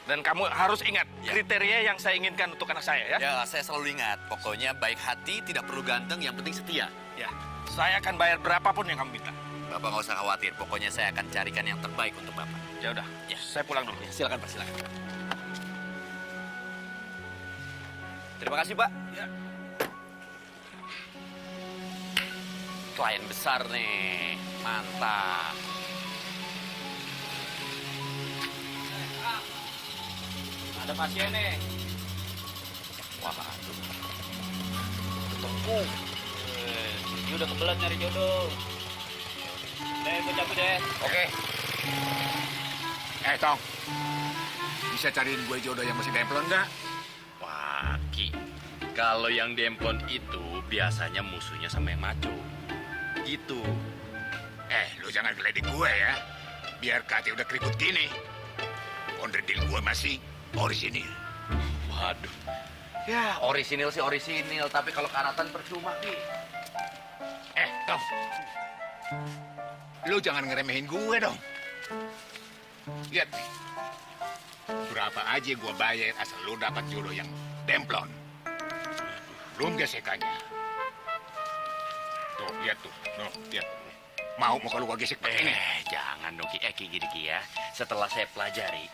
S4: Dan kamu harus ingat
S6: Ya.
S4: kriteria yang saya inginkan untuk anak saya ya.
S6: Ya, saya selalu ingat. Pokoknya baik hati, tidak perlu ganteng, yang penting setia.
S4: Ya. Saya akan bayar berapapun yang kamu minta.
S6: Bapak nggak usah khawatir. Pokoknya saya akan carikan yang terbaik untuk Bapak.
S4: Ya udah.
S6: Ya.
S4: Saya pulang dulu.
S6: Silakan, Pak, silakan. Terima kasih, Pak.
S4: Ya.
S6: Klien besar nih. Mantap.
S3: Ada pasien nih.
S6: Wah, aduh.
S3: Ketemu. Dia udah kebelet nyari jodoh. Deh, gue cabut deh.
S4: Oke. Tong. Bisa cariin gue jodoh yang masih demplon nggak?
S7: Wah, Ki. Kalau yang demplon itu biasanya musuhnya sama yang maco. Gitu.
S4: Lu jangan geledek gue ya. Biar Kati udah keriput gini. Onderdil gue masih orisinil.
S7: Waduh.
S6: Ya, orisinil sih orisinil. Tapi kalau karatan percuma, Ki.
S4: Tong. Lu jangan ngeremehin gue dong. Lihat nih. Berapa aja gue bayar asal lu dapat jodoh yang demplon. Belum gesekannya. Tuh, lihat tuh. Tuh, lihat. Mau kalau gua gesek pakai ini?
S7: Jangan dong, Ki. Gini, Ki ya. Setelah saya pelajari,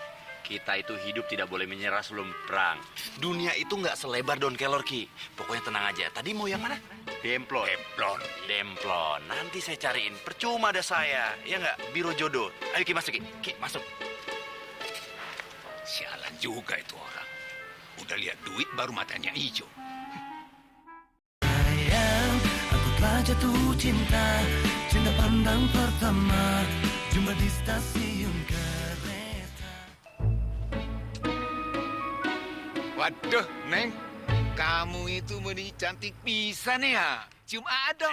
S7: kita itu hidup tidak boleh menyerah sebelum perang. Dunia itu nggak selebar daun kelor, Ki. Pokoknya tenang aja. Tadi mau yang mana? Demplon. Demplon. Nanti saya cariin. Percuma ada saya. Ya nggak? Biro jodoh. Ayo, Ki, masuk, Ki. Ki, masuk.
S4: Sialan juga itu orang. Udah lihat duit baru matanya hijau.
S5: Sayang, aku telah jatuh cinta. Cinta pandang pertama, jumpa di stasiun kereta.
S4: Waduh, Neng. Kamu itu meni cantik pisan ya. Cium adong.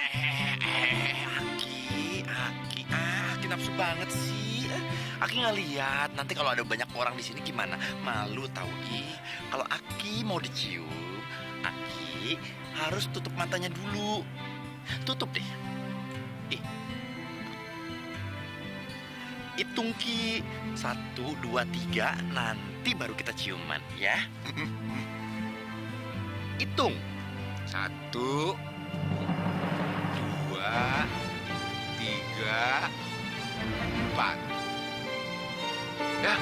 S7: Aki nafsu banget sih. Aki nggak lihat. Nanti kalau ada banyak orang di sini gimana? Malu tahu Kalau Aki mau dicium, Aki harus tutup matanya dulu. Tutup deh. Hitung, Ki. 1, 2, 3. Nanti baru kita ciuman, ya. Hitung.
S4: 1, 2, 3, 4. Ya,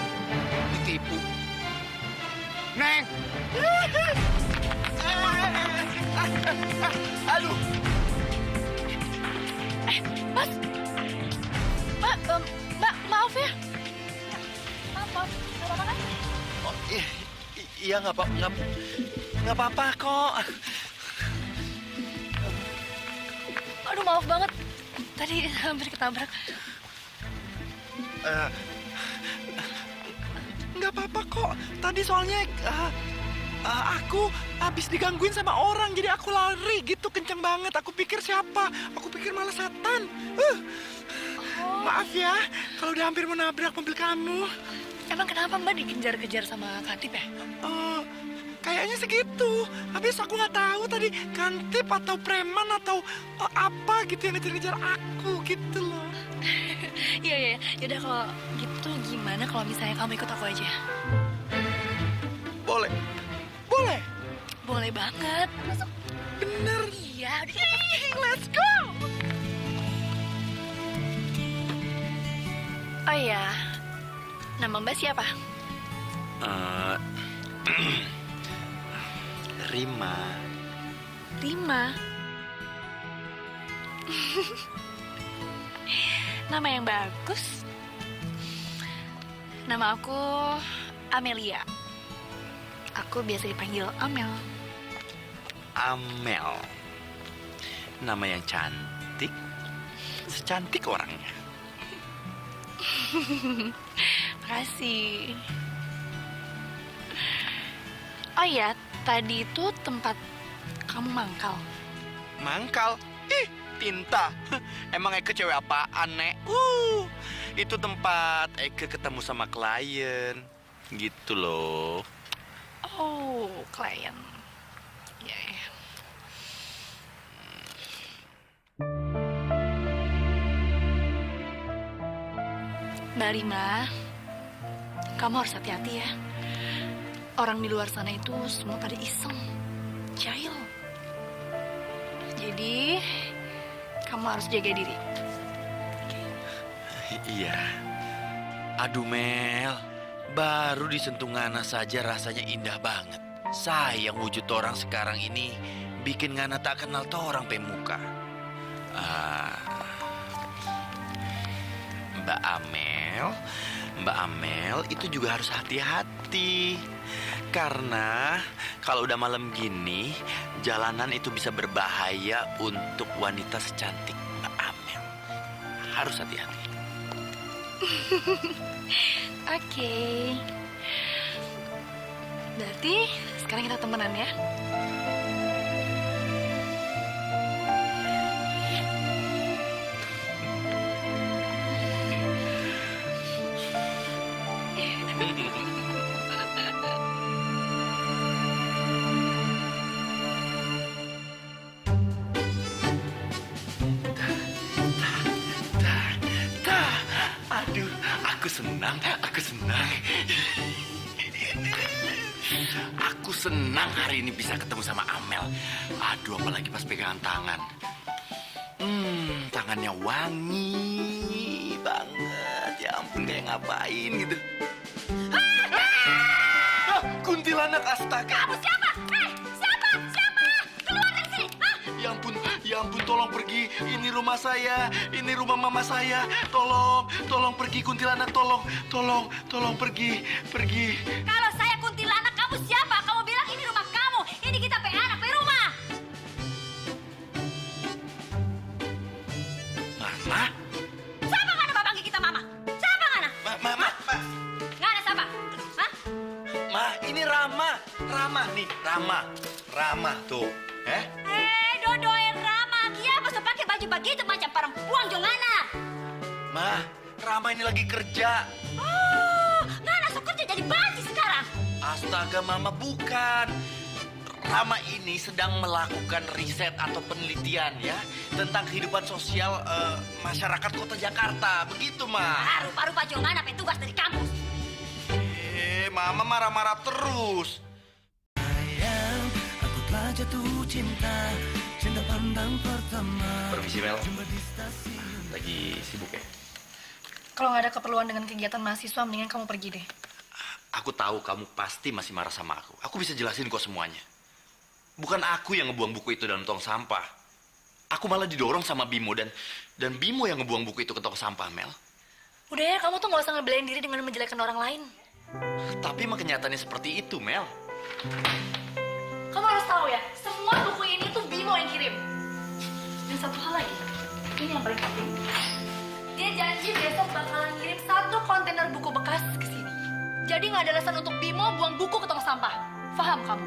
S4: ditipu. Neng!
S7: Aduh.
S8: Mas. Mbak, maaf ya. Maaf. Nggak apa-apa kan?
S7: Oh, iya nggak apa-apa kok.
S8: Aduh, maaf banget. Tadi hampir ketabrak.
S7: Nggak apa-apa kok. Tadi soalnya aku habis digangguin sama orang, jadi aku lari gitu kenceng banget. Aku pikir siapa? Aku pikir malah setan. Maaf ya, kalau udah hampir menabrak mobil kamu.
S8: Emang kenapa Mbak dikejar-kejar sama Kantip ya?
S7: Kayaknya segitu. Habis aku nggak tahu tadi Kantip atau preman atau apa gitu yang ngejar-ngejar aku gitu loh.
S8: Iya. Yaudah kalau gitu gimana kalau misalnya kamu ikut aku aja?
S7: Boleh.
S8: Boleh banget. Masuk.
S7: Bener.
S8: Iya, let's go. Oh iya, nama Mbak siapa?
S7: Rima.
S8: Nama yang bagus.
S2: Nama aku Amelia. Aku biasa dipanggil Amel.
S7: Amel. Nama yang cantik. Secantik orangnya.
S2: Makasih. Oh iya, tadi itu tempat kamu mangkal.
S7: Mangkal? Ih, Tinta. Emang Eke cewek apaan, Nek? Itu tempat Eke ketemu sama klien. Gitu loh.
S2: Oh, klien. Ya, ya. Mbak Rima, kamu harus hati-hati ya. Orang di luar sana itu semua pada iseng, jahil. Jadi, kamu harus jaga diri.
S7: Iya. Aduh, Mel. Baru disentuh Ngana saja rasanya indah banget. Sayang wujud orang sekarang ini bikin Ngana tak kenal orang pemuka. Mbak Amel itu juga harus hati-hati. Karena kalau udah malam gini, jalanan itu bisa berbahaya untuk wanita secantik Mbak Amel. Harus hati-hati.
S2: Oke. Berarti sekarang kita temenan ya.
S7: Aduh, aku senang. Aku senang hari ini bisa ketemu sama Amel. Aduh, apalagi pas pegangan tangan. Tangannya wangi banget. Ya ampun, kayak ngapain gitu. Kuntilanak, astaga.
S9: Kamu siapa? Siapa? Keluar dari sini!
S7: Ya ampun, tolong pergi. Ini rumah saya, ini rumah mama saya. Tolong pergi kuntilanak, tolong pergi.
S9: Kalau saya kuntilanak, kamu siapa? Kamu bilang ini rumah kamu. Ini kita anak rumah.
S7: Mama?
S9: Siapa ngana babangi kita mama? Siapa ngana?
S7: Mama.
S9: Ngana siapa? Hah?
S7: Ma, ini Rama nih, Rama tuh.
S9: Dodoe Rama. Kenapa so pakai baju begitu macam perempuan jo ngana?
S7: Ma, Rama ini lagi kerja.
S9: Oh, ngana so kerja jadi banci sekarang.
S7: Astaga, Mama, bukan. Rama ini sedang melakukan riset atau penelitian ya tentang kehidupan sosial masyarakat kota Jakarta. Begitu, Ma.
S9: Rupa-rupa jo ngana petugas dari kampus.
S7: Mama marah-marah terus.
S5: Sayang, aku telah jatuh cinta pandang pertama.
S7: Permisi, Mel. Lagi sibuk ya?
S2: Kalau nggak ada keperluan dengan kegiatan mahasiswa, mendingan kamu pergi deh.
S7: Aku tahu kamu pasti masih marah sama aku. Aku bisa jelasin kok semuanya. Bukan aku yang ngebuang buku itu dalam tong sampah. Aku malah didorong sama Bimo dan Bimo yang ngebuang buku itu ke tong sampah, Mel.
S2: Udah ya, kamu tuh nggak usah ngebelain diri dengan menjelekkan orang lain.
S7: Tapi emang kenyataannya seperti itu, Mel.
S2: Kamu harus tahu ya, semua buku ini tuh Bimo yang kirim. Dan satu hal lagi, ini yang paling penting. Dia janji besok bakalan kirim 1 kontainer buku bekas ke sini. Jadi nggak ada alasan untuk Bimo buang buku ke tong sampah. Paham kamu?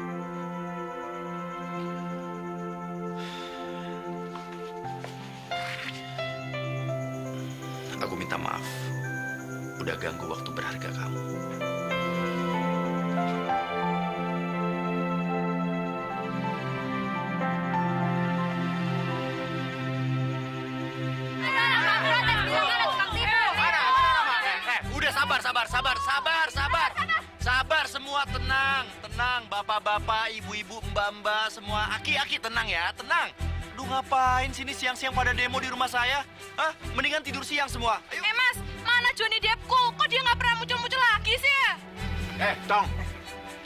S7: Aku minta maaf. Udah ganggu waktu berharga kamu. Udah sabar semua, tenang, bapak-bapak, ibu-ibu, mbak-mbak, semua, aki-aki tenang ya, tenang. Duh, ngapain sini siang-siang pada demo di rumah saya? Hah? Mendingan tidur siang semua. Ayo.
S8: Mas, mana Johnny Deppku? Kok dia nggak pernah muncul-muncul lagi sih ya?
S4: Tong,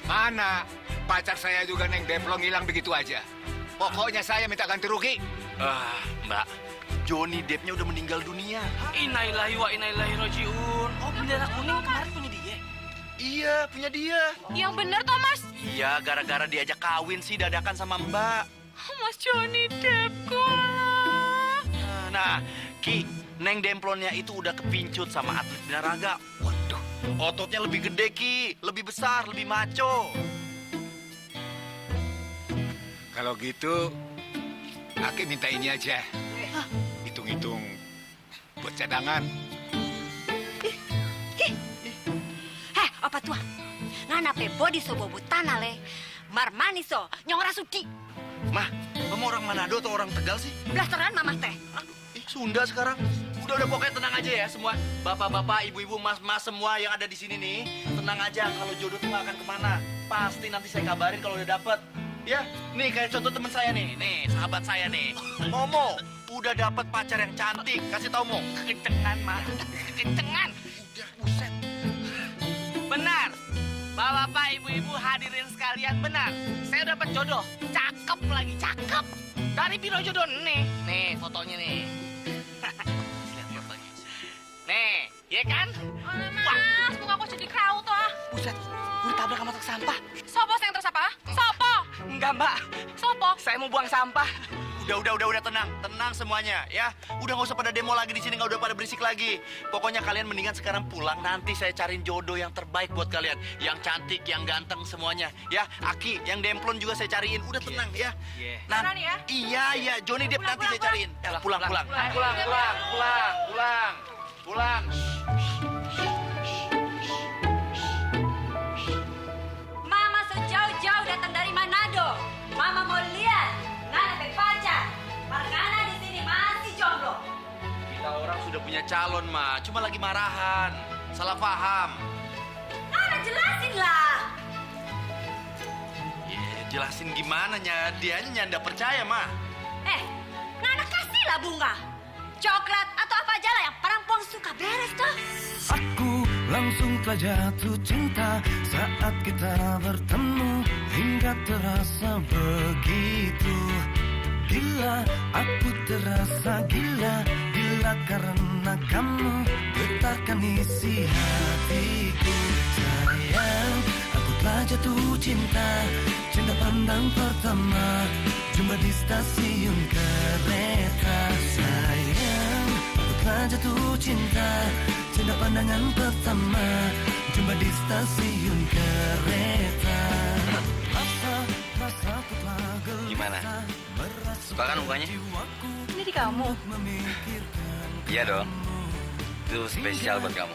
S4: mana pacar saya juga Neng Demplong hilang begitu aja. Pokoknya saya minta ganti rugi.
S7: Mbak, Johnny Depp-nya udah meninggal dunia.
S3: Innalillahi wa inna ilaihi rajiun. Oh, bendera kuning kemarin punya dia.
S7: Iya, punya dia.
S8: Yang bener toh, Mas?
S7: Iya, gara-gara diajak kawin sih dadakan sama Mbak.
S8: Mas Johnny Depp kok.
S7: Nah, Ki, Neng Demplonnya itu udah kepincut sama atlet binaraga. Waduh, ototnya lebih gede, Ki. Lebih besar, lebih maco.
S4: Kalau gitu, Aki minta ini aja. Hitung-hitung buat cadangan.
S9: Heh, apa tua? Ngana pe body so bobo tanah le. Marmani so, nyong rasudi.
S7: Mah, kamu orang Manado atau orang Tegal sih?
S9: Blasteran mama teh.
S7: Sunda sekarang. Udah pokoknya tenang aja ya semua. Bapak-bapak, ibu-ibu, mas-mas semua yang ada di sini nih, tenang aja kalau jodoh tuh gak akan kemana. Pasti nanti saya kabarin kalau udah dapet. Ya, nih kayak contoh teman saya nih, sahabat saya nih, Momo, udah dapet pacar yang cantik. Kasih tau Mo.
S3: Kencengan, mah. Kencengan.
S7: Buset.
S3: Benar. Bapak, ibu-ibu hadirin sekalian, benar. Saya dapat jodoh. Cakep lagi, cakep. Dari biro jodoh nih. Nih, fotonya nih. Lihat fotonya. Nih, ya kan?
S8: Mas, muka aku jadi kraut toh.
S3: Buset, gue tabrak sama truk sampah.
S8: Sopo yang terus apa? Sopo?
S3: Enggak, Mbak.
S8: Sopo?
S3: Saya mau buang sampah.
S7: Udah tenang semuanya ya. Udah nggak usah pada demo lagi di sini, nggak udah pada berisik lagi. Pokoknya kalian mendingan sekarang pulang. Nanti saya cariin jodoh yang terbaik buat kalian, yang cantik, yang ganteng semuanya. Ya, Aki, yang demplon juga saya cariin. Udah tenang ya.
S8: Beneran ya?
S7: Iya, Johnny Depp nanti saya cariin. Ya, pulang.
S9: Mama sejauh-jauh datang dari Manado. Mama mau lihat Ngana pe pacar. Margana di sini masih jomblo.
S7: Kita orang sudah punya calon, Ma. Cuma lagi marahan. Salah paham.
S9: Ngana jelasin lah.
S7: Ya, jelasin gimana nya? Dianya nyanda percaya, Ma.
S9: Ngana kasihlah bunga. Coklat atau apa aja lah yang perempuan suka beres tuh.
S5: Aku langsung telah jatuh cinta saat kita bertemu, hingga terasa begitu gila. Aku terasa gila karena kamu getarkan isi hatiku. Sayang, aku telah jatuh cinta pandang pertama, jumpa di stasiun kereta. Sayang, aku telah jatuh cinta pandangan pertama, jumpa di stasiun kereta.
S10: Gimana? Suka kan mukanya?
S8: Ini di kamu.
S10: Iya dong. Itu spesial buat kamu.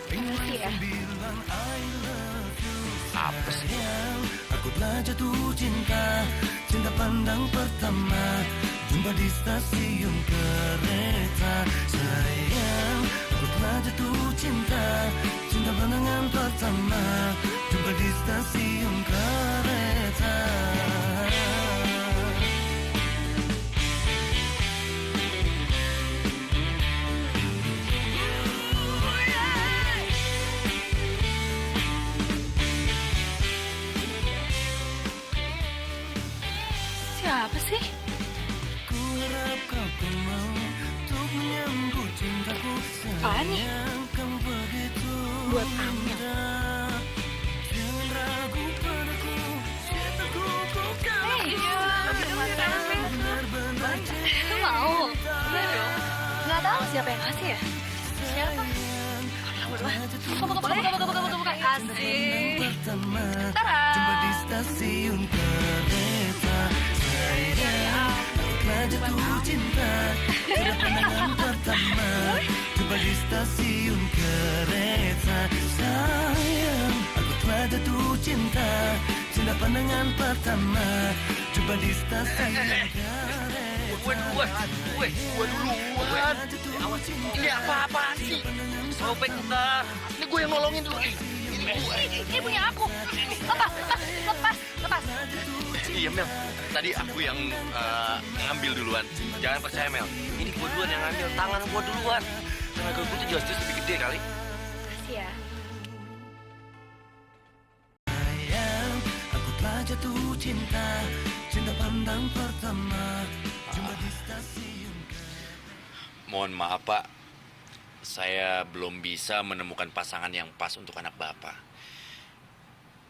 S8: Makasih ya.
S10: Apa sih?
S5: Aku telah jatuh cinta pandang pertama, jumpa di stasiun kereta. Sayang, aku telah jatuh cinta pandangan pertama, jumpa di stasiun kereta.
S8: Siapa sih? Apaan nih? Buat Amel.
S2: Lu mau? Iya dong. Nggak tahu siapa yang kasih ya? Siapa? Buka. Kasih. Tara.
S5: Jumpa di stasiun kereta. Sayang, telah jatuh cinta pandangan pertama, jumpa di stasiun kereta. Sayang, aku telah jatuh cinta pandangan pertama, jumpa di stasiun kereta.
S7: Gue duluan. Ini apa-apaan sih? Sobek ntar. Ini gue yang nolongin dulu.
S8: Ini punya aku. Lepas.
S7: Iya, Mel. Tadi aku yang ngambil duluan.
S10: Jangan percaya, Mel. Ini gue duluan yang ngambil. Tangan gue duluan. Tenaga gue tuh jelas-jelas lebih gede kali.
S2: Kasih ya.
S5: Sayang, aku telah jatuh cinta pandang pertama, jumpa di stasiun.
S7: Mohon maaf, Pak. saya belum bisa menemukan pasangan yang pas untuk anak Bapak.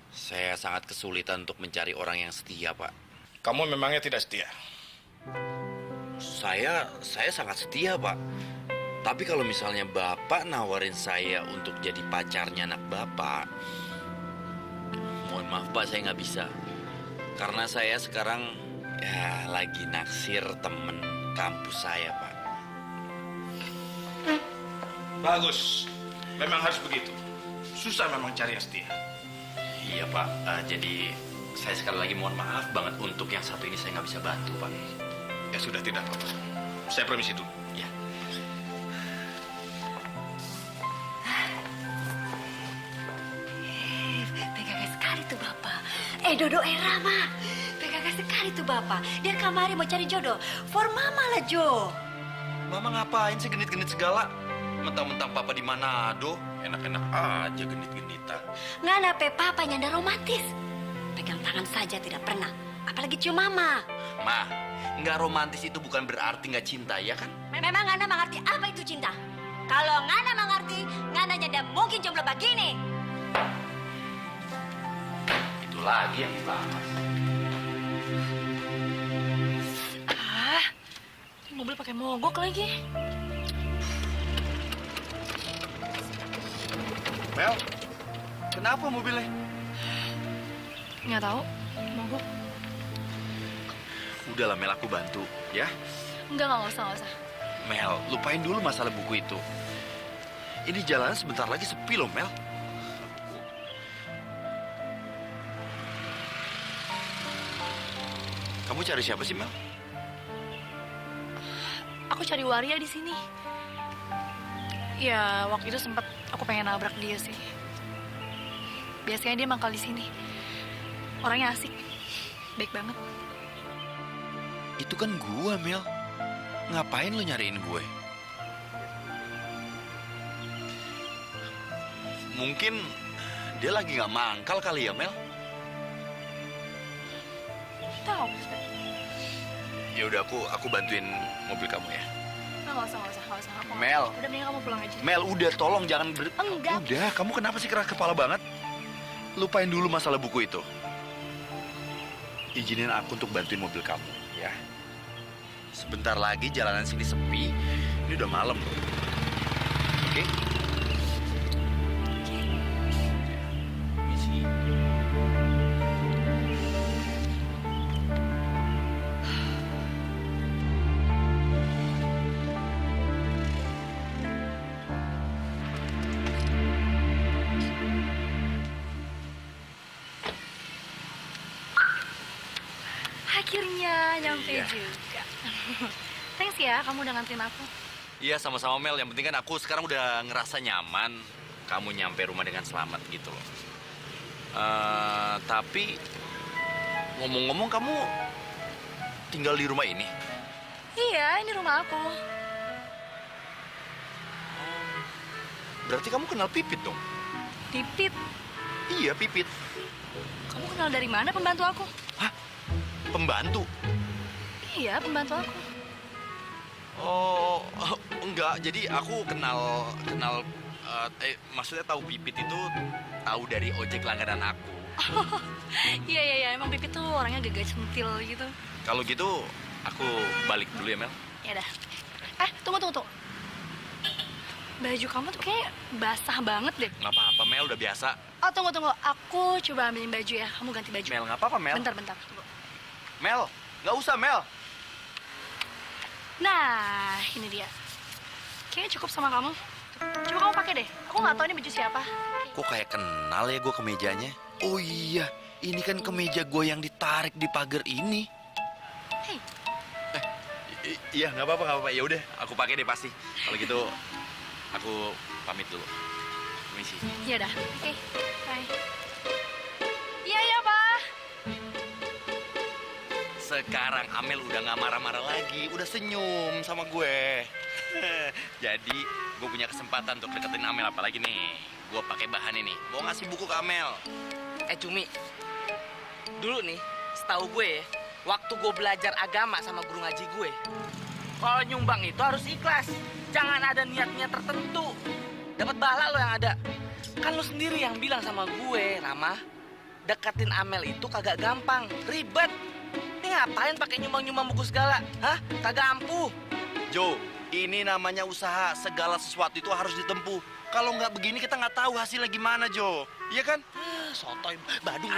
S7: Saya sangat kesulitan untuk mencari orang yang setia, Pak.
S4: Kamu memangnya tidak setia?
S7: Saya sangat setia, Pak. Tapi kalau misalnya Bapak nawarin saya untuk jadi pacarnya anak Bapak, mohon maaf, Pak, saya nggak bisa. Karena saya sekarang ya lagi naksir temen kampus saya, Pak.
S4: Bagus. Memang harus begitu. Susah memang cari yang setia.
S7: Iya, Pak. Jadi saya sekali lagi mohon maaf banget untuk yang satu ini saya nggak bisa bantu, Pak.
S4: Ya sudah, tidak apa-apa. Saya permisi dulu.
S7: Ya.
S9: PKK sekali tuh Bapak. Dodo Rama. PKK sekali tuh Bapak. Dia kamari mau cari jodoh. For Mama lah, Jo.
S7: Mama ngapain sih genit-genit segala? Mentang-mentang Papa di Manado, enak-enak aja genit-genitan.
S9: Ngana pe Papa nyanda romantis. Pegang tangan saja tidak pernah. Apalagi cium Mama.
S7: Ma, nggak romantis itu bukan berarti nggak cinta, ya kan?
S9: Memang Ngana mengerti apa itu cinta. Kalau Ngana mengerti, Ngana nyanda mungkin jomblo begini.
S7: Itu lagi yang dibahas.
S8: Ini mobil pakai mogok lagi.
S7: Mel, kenapa mobilnya?
S8: Nggak tahu, mogok.
S7: Udahlah Mel, aku bantu, ya?
S8: Nggak usah.
S7: Mel, lupain dulu masalah buku itu. Ini jalanan sebentar lagi sepi loh, Mel. Kamu cari siapa sih, Mel?
S8: Aku cari waria di sini. Ya, waktu itu sempat aku pengen nabrak dia sih. Biasanya dia mangkal di sini. Orangnya asik, baik banget.
S7: Itu kan gua, Mel. Ngapain lo nyariin gue? Mungkin dia lagi nggak mangkal kali ya, Mel?
S8: Tahu?
S7: Ya udah, aku bantuin mobil kamu ya.
S8: Nggak usah.
S7: Mel.
S8: Udah, mending kamu pulang aja.
S7: Mel, udah, tolong jangan
S8: Enggak.
S7: Udah, kamu kenapa sih keras kepala banget? Lupain dulu masalah buku itu. Izinin aku untuk bantuin mobil kamu, ya. Sebentar lagi jalanan sini sepi. Ini udah malam loh. Oke? Misi.
S8: Akhirnya nyampe juga. Thanks ya, kamu udah nganterin aku.
S7: Iya, sama-sama Mel. Yang penting kan aku sekarang udah ngerasa nyaman. Kamu nyampe rumah dengan selamat gitu loh. Tapi ngomong-ngomong, kamu tinggal di rumah ini?
S8: Iya, ini rumah aku.
S7: Berarti kamu kenal Pipit dong?
S8: Pipit.
S7: Iya, Pipit.
S8: Kamu kenal dari mana pembantu aku?
S7: Hah? Pembantu?
S8: Iya, pembantu aku.
S7: Oh, enggak. Jadi aku kenal maksudnya tahu Pipit itu tahu dari ojek langganan aku.
S8: Oh, iya, emang Pipit tuh orangnya gagah centil gitu.
S7: Kalau gitu, aku balik dulu ya, Mel.
S8: Ya dah. Tunggu. Baju kamu tuh kayak basah banget deh.
S7: Nggak apa-apa, Mel. Udah biasa.
S8: Oh, tunggu. Aku coba ambilin baju ya. Kamu ganti baju.
S7: Mel, nggak apa-apa, Mel.
S8: Bentar. Tunggu.
S7: Mel, nggak usah, Mel.
S8: Nah, ini dia. Kayaknya cukup sama kamu. Coba kamu pakai deh. Aku nggak tahu ini baju siapa.
S7: Kok kayak kenal ya gue kemejanya? Oh iya, ini kan kemeja gue yang ditarik di pagar ini.
S8: Hei.
S7: Iya, nggak apa-apa. Ya udah, aku pakai deh pasti. Kalau gitu, aku pamit dulu. Permisi.
S8: Iya dah. Oke. Bye. Iya, Pak.
S7: Sekarang Amel udah nggak marah-marah lagi, udah senyum sama gue. Jadi gue punya kesempatan untuk deketin Amel, apalagi nih. Gue pakai bahan ini, mau ngasih buku ke Amel.
S3: Cumi, dulu nih, setahu gue ya, waktu gue belajar agama sama guru ngaji gue, kalau nyumbang itu harus ikhlas. Jangan ada niat-niat tertentu. Dapat bala lo yang ada. Kan lo sendiri yang bilang sama gue, Rama, deketin Amel itu kagak gampang, ribet. Ini ngapain pakai nyumbang-nyumbang buku segala? Hah? Kagak ampuh.
S7: Jo, ini namanya usaha. Segala sesuatu itu harus ditempuh. Kalau nggak begini kita nggak tahu hasilnya gimana, Jo. Iya kan?
S3: Sotoy, badung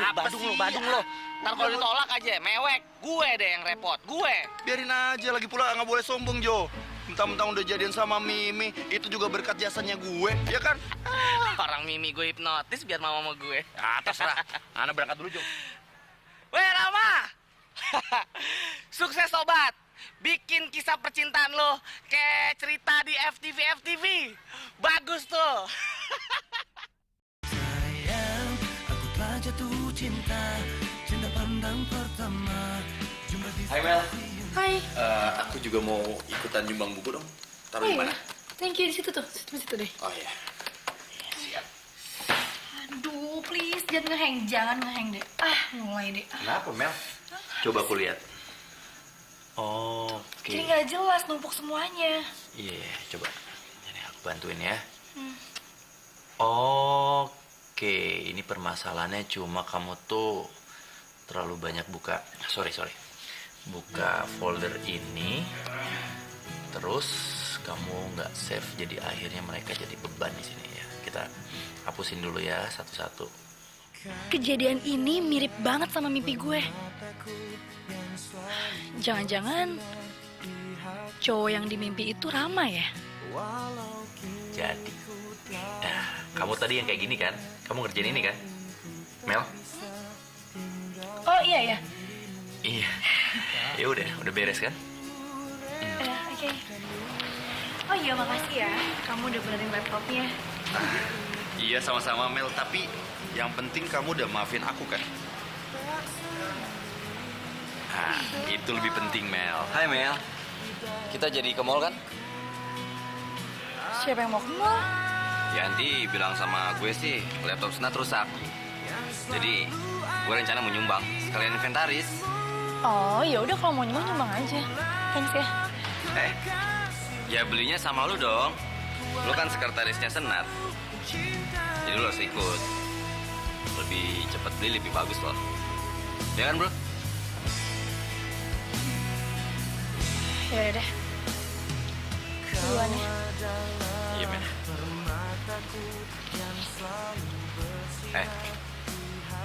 S3: lo. Ntar kalau ditolak aja, mewek. Gue deh yang repot, gue.
S7: Biarin aja, lagi pula nggak boleh sombong, Jo. Mentang-mentang udah jadian sama Mimi, itu juga berkat jasanya gue, ya kan?
S3: Orang Mimi gue hipnotis biar mau sama gue.
S7: Ah, terserah. Ana berangkat dulu, Jo.
S3: Weh, Rama! Sukses, sobat! Bikin kisah percintaan lo kayak cerita di FTV. Bagus tuh!
S5: Sayang, aku telah jatuh cinta, cinta pandang pertama.
S6: Hai Mel,
S9: Hai.
S6: aku juga mau ikutan nyumbang buku dong. Taruh di mana?
S9: Thank you, di situ tuh. Situ deh.
S6: Oh iya. Siap.
S9: Aduh, please jangan ngehang deh. Mulai deh.
S6: Kenapa Mel? Coba aku lihat.
S9: Jadi nggak jelas numpuk semuanya.
S6: Iya, coba. Ini aku bantuin ya. Oke, ini permasalahannya cuma kamu tuh terlalu banyak buka. Sorry. Buka folder ini, terus kamu nggak save, jadi akhirnya mereka jadi beban di sini ya. Kita hapusin dulu ya satu-satu.
S9: Kejadian ini mirip banget sama mimpi gue. Jangan-jangan cowok yang di mimpi itu Rama ya?
S6: Jadi, kamu tadi yang kayak gini kan? Kamu ngerjain ini kan, Mel?
S9: Oh iya ya.
S6: Iya. Ya udah beres kan?
S9: Oke. Oh iya, makasih ya. Kamu udah benerin laptopnya.
S7: Iya, sama-sama Mel. Tapi yang penting kamu udah maafin aku kan? Nah, itu lebih penting, Mel.
S10: Hai Mel, kita jadi ke mall kan?
S9: Siapa yang mau ke mall?
S10: Yanti bilang sama gue sih laptop Senat rusak. Jadi gue rencana mau nyumbang sekalian inventaris.
S9: Oh, ya udah kalau mau nyumbang aja. Thanks ya.
S10: Ya belinya sama lu dong. Lu kan sekretarisnya Senat. Jadi lu harus ikut. Lebih cepat beli lebih bagus loh. Ya kan, Bro?
S9: Ya udah deh. Duluan ya.
S7: Iya, Mel.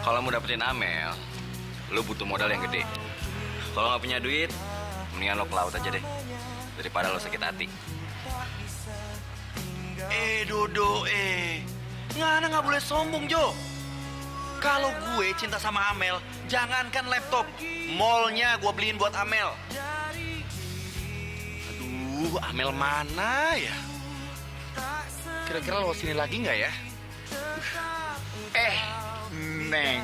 S10: Kalau mau dapetin Amel, lu butuh modal yang gede. Kalau nggak punya duit, mendingan lo ke laut aja deh. Daripada lo sakit hati.
S7: Dodo, nggak boleh sombong, Jo. Kalau gue cinta sama Amel, jangankan laptop, mallnya gue beliin buat Amel. Aduh, Amel mana ya? Kira-kira lo sini lagi nggak ya?
S4: Neng,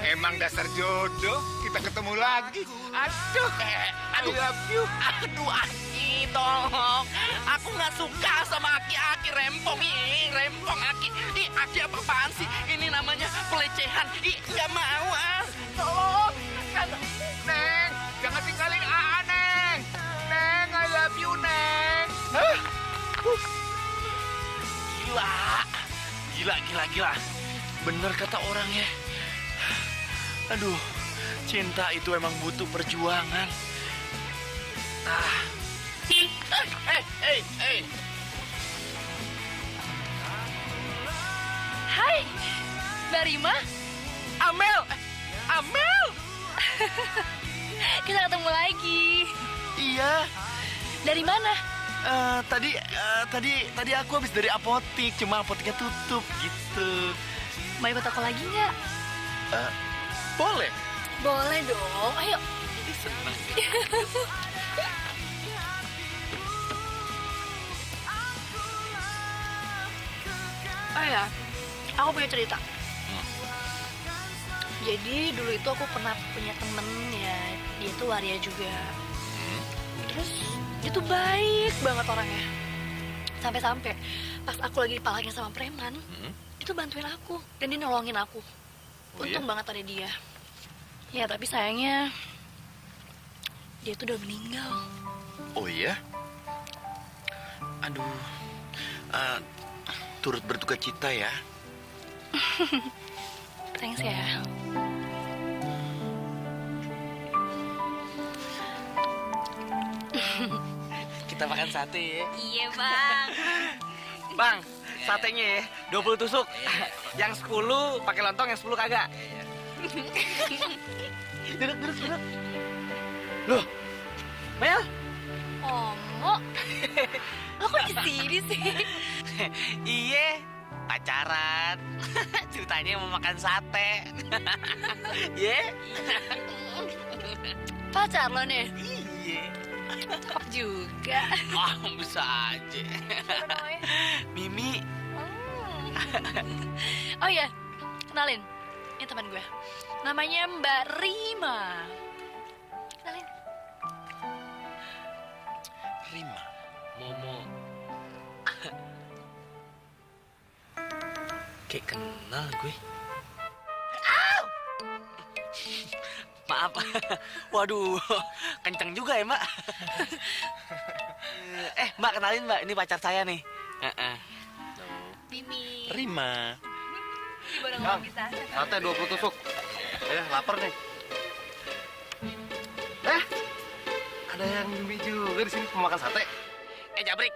S4: emang dasar jodoh kita ketemu lagi. Aduh, I love you.
S3: Aduh, Aki, tolong. Aku nggak suka sama Aki rempong. Rempong Aki. Aki apa-apaan sih? Ini namanya pelecehan. Nggak mau, Tolong.
S4: Neng, jangan tinggalin Neng. Neng, I love you, Neng.
S7: Gila. Bener kata orang ya. Aduh, cinta itu emang butuh perjuangan.
S9: Hai, Mbak Rima.
S3: Amel.
S9: Kita ketemu lagi.
S7: Iya.
S9: Dari mana?
S7: Tadi aku habis dari apotik, cuma apotiknya tutup gitu.
S9: Mau ikut aku lagi nggak?
S7: Boleh.
S9: Boleh dong, ayo.
S7: Seneng.
S9: Oh ya, aku punya cerita. Jadi dulu itu aku pernah punya temen ya, dia tuh waria juga. Terus dia tuh baik banget orangnya. Sampai-sampai pas aku lagi dipalangin sama preman, itu bantuin aku dan dia nolongin aku. Untung banget ada dia. Ya tapi sayangnya dia tuh udah meninggal.
S7: Oh iya?
S6: Aduh, turut berduka cita ya.
S8: Thanks ya.
S3: Kita makan sate ya.
S2: Iya, Bang.
S3: Bang, satenya ya 20 tusuk. Yang 10 pakai lontong, yang 10 kagak. Duduk. Loh, Mel?
S2: Omo, lo kok di sini sih?
S3: Iye, pacaran. Ceritanya mau makan sate. Ye?
S2: Pacar lo nih?
S3: Iye.
S2: Cakep juga.
S3: Wah, bisa aja. Mimi.
S8: Oh iya, kenalin. Ini teman gue. Namanya Mbak Rima. Kenalin.
S6: Rima.
S3: Momo. Kayak kenal gue. Maaf. Waduh, kenceng juga ya, Mbak. Mbak, kenalin, Mbak. Ini pacar saya nih.
S2: Mimi.
S6: Rima.
S2: Ini baru ngomong bisa.
S1: Sate 20 tusuk. Lapar nih. Ada yang Mimi juga di sini mau makan sate.
S3: Jabrik.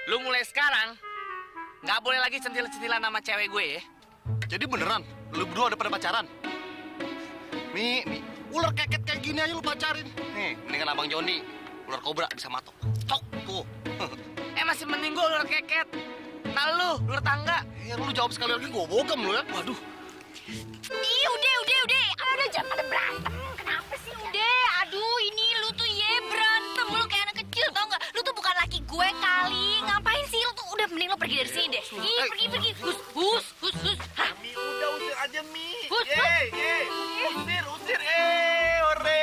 S3: Lu mulai sekarang nggak boleh lagi centil-centilan sama cewek gue ya.
S1: Jadi beneran, lu berdua ada pada pacaran? Mi, ular keket kayak gini aja lu pacarin. Nih, mendingan Abang Joni. Ular kobra bisa matok. Tok, tuh.
S3: Masih mending gue ular keket. Nah lu, ular tangga.
S1: Ya lu jawab sekali lagi, gua bogem lu ya. Waduh.
S2: Ih, udah. Udah, jangan pada berantem. Kenapa sih? Udah, aduh, ini lu tuh berantem. Lu kayak anak kecil, tau nggak? Lu tuh bukan laki gue kali. Ngapain sih? Lu tuh udah mending lu pergi dari sini deh. Ih, pergi. Hus. Hah?
S6: Mi, udah usir aja, Mi.
S2: Hus.
S6: Usir. Ore,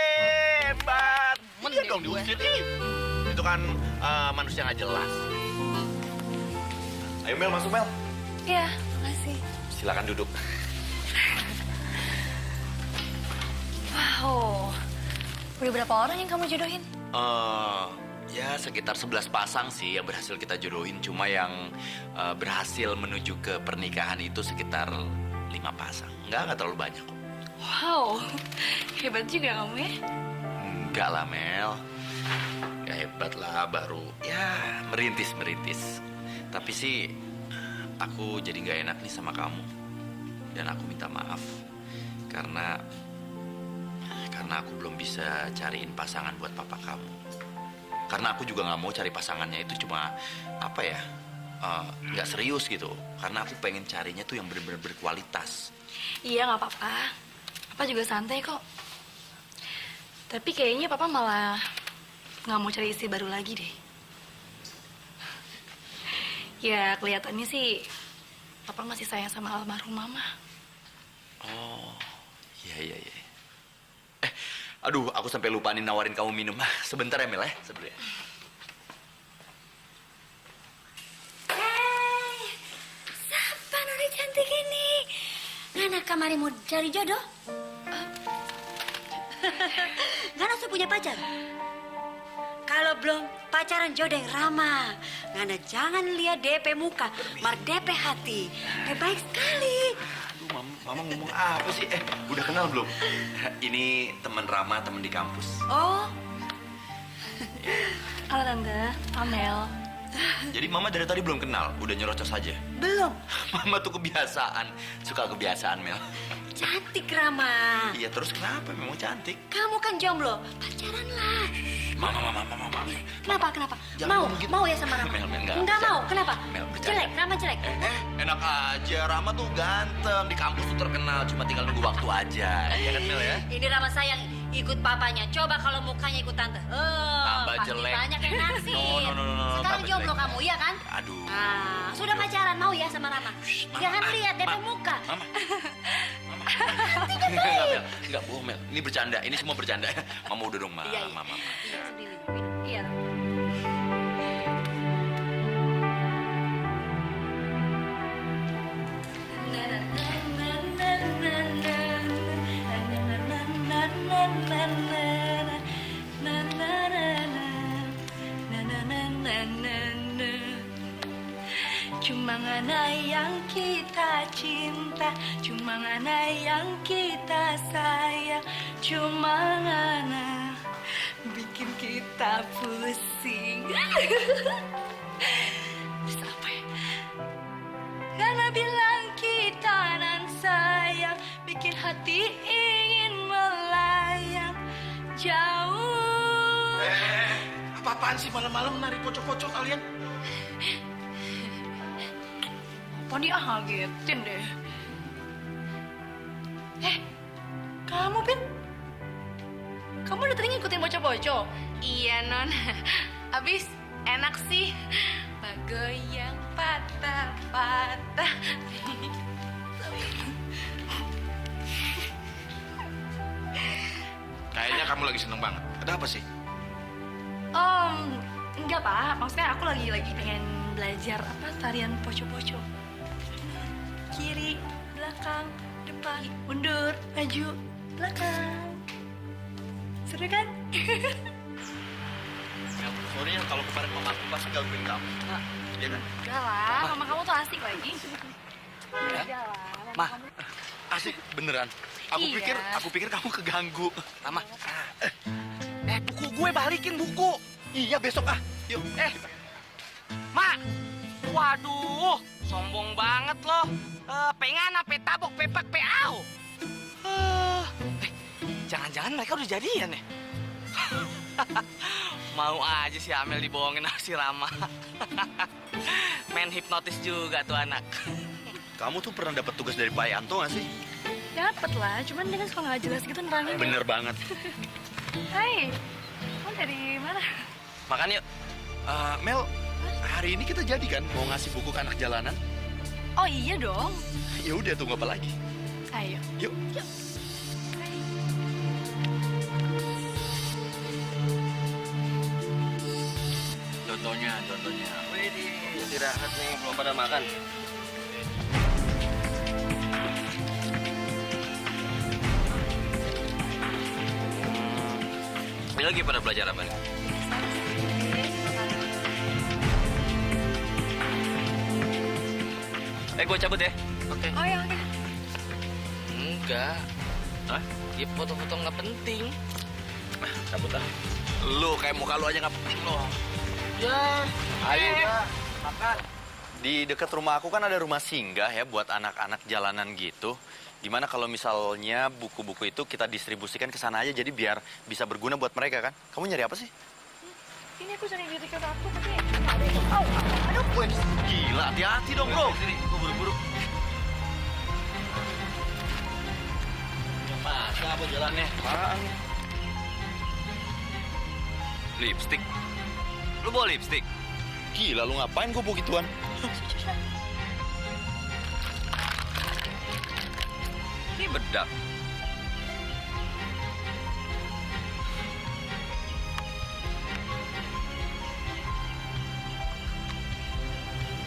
S6: hebat. Iya dong diusir. Itu kan manusia nggak jelas. Ayo Mel, masuk Mel.
S8: Iya, makasih.
S6: Silakan duduk.
S8: Wow, udah berapa orang yang kamu jodohin?
S7: Ya sekitar 11 pasang sih yang berhasil kita jodohin. Cuma yang berhasil menuju ke pernikahan itu sekitar 5 pasang. Nggak terlalu banyak kok.
S8: Wow, hebat juga kamu ya.
S7: Enggak lah Mel. Ya hebat lah, baru ya merintis. Tapi sih aku jadi nggak enak nih sama kamu. Dan aku minta maaf karena aku belum bisa cariin pasangan buat papa kamu. Karena aku juga nggak mau cari pasangannya itu cuma apa ya, nggak serius gitu. Karena aku pengen carinya tuh yang benar-benar berkualitas.
S8: Iya, nggak apa-apa. Papa juga santai kok. Tapi kayaknya papa malah nggak mau cari istri baru lagi deh. Ya kelihatannya sih papa masih sayang sama almarhum mama.
S7: Oh, iya. Aduh, aku sampai lupa nih nawarin kamu minum. Sebentar ya, Mel ya, sebenarnya.
S9: Siapa noni cantik ini? Ngana kamari mau cari jodoh? Ngana sudah punya pacar? Kalau belum, pacaran jodoh yang ramah. Ngana jangan lihat DP muka, mar DP hati. Baik sekali.
S6: Aduh, Mama ngomong apa sih? Udah kenal belum?
S7: Ini teman Rama, teman di kampus.
S9: Oh,
S8: Halo Tante, Amel.
S7: Jadi Mama dari tadi belum kenal, udah nyerocos aja.
S9: belum.
S7: Mama tuh kebiasaan, suka kebiasaan Mel.
S9: Cantik Rama.
S7: Iya, terus kenapa? Memang cantik.
S9: Kamu kan jomblo, pacaran lah.
S7: Mama.
S9: Kenapa?
S7: Jangan ngomong gitu.
S9: Mau ya sama Rama?
S7: Mel, enggak.
S9: Enggak mau, kenapa?
S7: Mel, bercanda.
S9: Jelek, Rama jelek.
S7: Enak aja, Rama tuh ganteng, di kampus tuh terkenal, cuma tinggal nunggu waktu aja. Iya kan Mel ya?
S9: Ini Rama sayang ikut papanya. Coba kalau mukanya ikut tante.
S7: Tambah
S9: pasti
S7: jelek.
S9: banyak yang naksir.
S7: No.
S9: Sekarang
S7: Tambah
S9: jomblo
S7: jelek.
S9: kamu, iya kan?
S7: Aduh.
S9: Ah, sudah pacaran mau ya sama Rama? Jangan lihat DP muka.
S7: Mama. Enggak bohong Mel. Ini bercanda. Ini semua bercanda. Mama udah dong,
S9: Iya.
S7: Mama.
S9: Iya, sendiri. Minum. Iya.
S5: ngana yang kita cinta, cuma ngana yang kita sayang, cuma ngana bikin kita pusing. Terus apa ya? Ngana bilang kita nan sayang, bikin hati ingin melayang jauh.
S6: Apa-apaan sih malam-malam nari pocok-pocok kalian?
S9: Apa dia ngagetin deh. Kamu, Pin? Kamu udah tadi ngikutin bocah-bocah?
S8: Iya, Non. Abis enak sih. Bagoyang patah-patah.
S6: Kayaknya kamu lagi seneng banget. Ada apa sih?
S9: Enggak, Pak. Maksudnya aku lagi pengen belajar tarian poco-poco. Kiri, belakang, depan, mundur, maju, belakang. Seru kan?
S7: Sorry ya kalau kemarin mama aku pasti gangguin kamu. Iya kan?
S9: Enggak lah, mama kamu tuh asik lagi.
S7: Ya?
S9: Enggak lah, mama
S7: Ma,
S9: kamu.
S7: asik beneran. Aku
S9: Iya.
S7: pikir kamu keganggu.
S3: Lama. Buku gue balikin buku.
S7: Iya besok ah. Yuk.
S3: Mak. Waduh, sombong banget loh. Pengen apa tabok pepak peau. Jangan-jangan mereka udah jadian ya? Mau aja si Amel dibohongin sama si Rama. Main hipnotis juga tuh anak.
S7: Kamu tuh pernah dapat tugas dari Pak Yanto nggak sih?
S9: Dapet lah, cuman dia kan suka nggak jelas gitu nerangin.
S7: Bener banget.
S9: Hai, kamu dari mana?
S7: Makan yuk. Mel, hari ini kita jadi kan mau ngasih buku ke anak jalanan?
S9: Oh iya dong.
S7: Ya udah tunggu apa lagi?
S9: Ayo.
S7: Yuk.
S10: Contohnya. Wih, istirahat nih, belum pada makan. Ini lagi pada belajar apa nih? Gue cabut ya.
S3: Oke.
S9: Oh ya, oke.
S3: Enggak.
S10: Hah?
S3: Ya foto-foto nggak penting.
S7: Cabut ah. Lu kayak muka lu aja nggak penting loh.
S3: Ya.
S7: Ayo udah, makan. Di dekat rumah aku kan ada rumah singgah ya buat anak-anak jalanan gitu. Gimana kalau misalnya buku-buku itu kita distribusikan ke sana aja jadi biar bisa berguna buat mereka kan? Kamu nyari apa sih?
S9: Ini aku cari di dekat aku tapi nggak ada itu. Aduh.
S7: Wih, gila, hati-hati dong bro.
S10: Sini, gue buru-buru. Masa apa jalannya?
S7: Apaan?
S10: Lipstick. Lu bawa lipstick?
S7: Gila, lu ngapain gue bawa gituan?
S10: Ini bedak.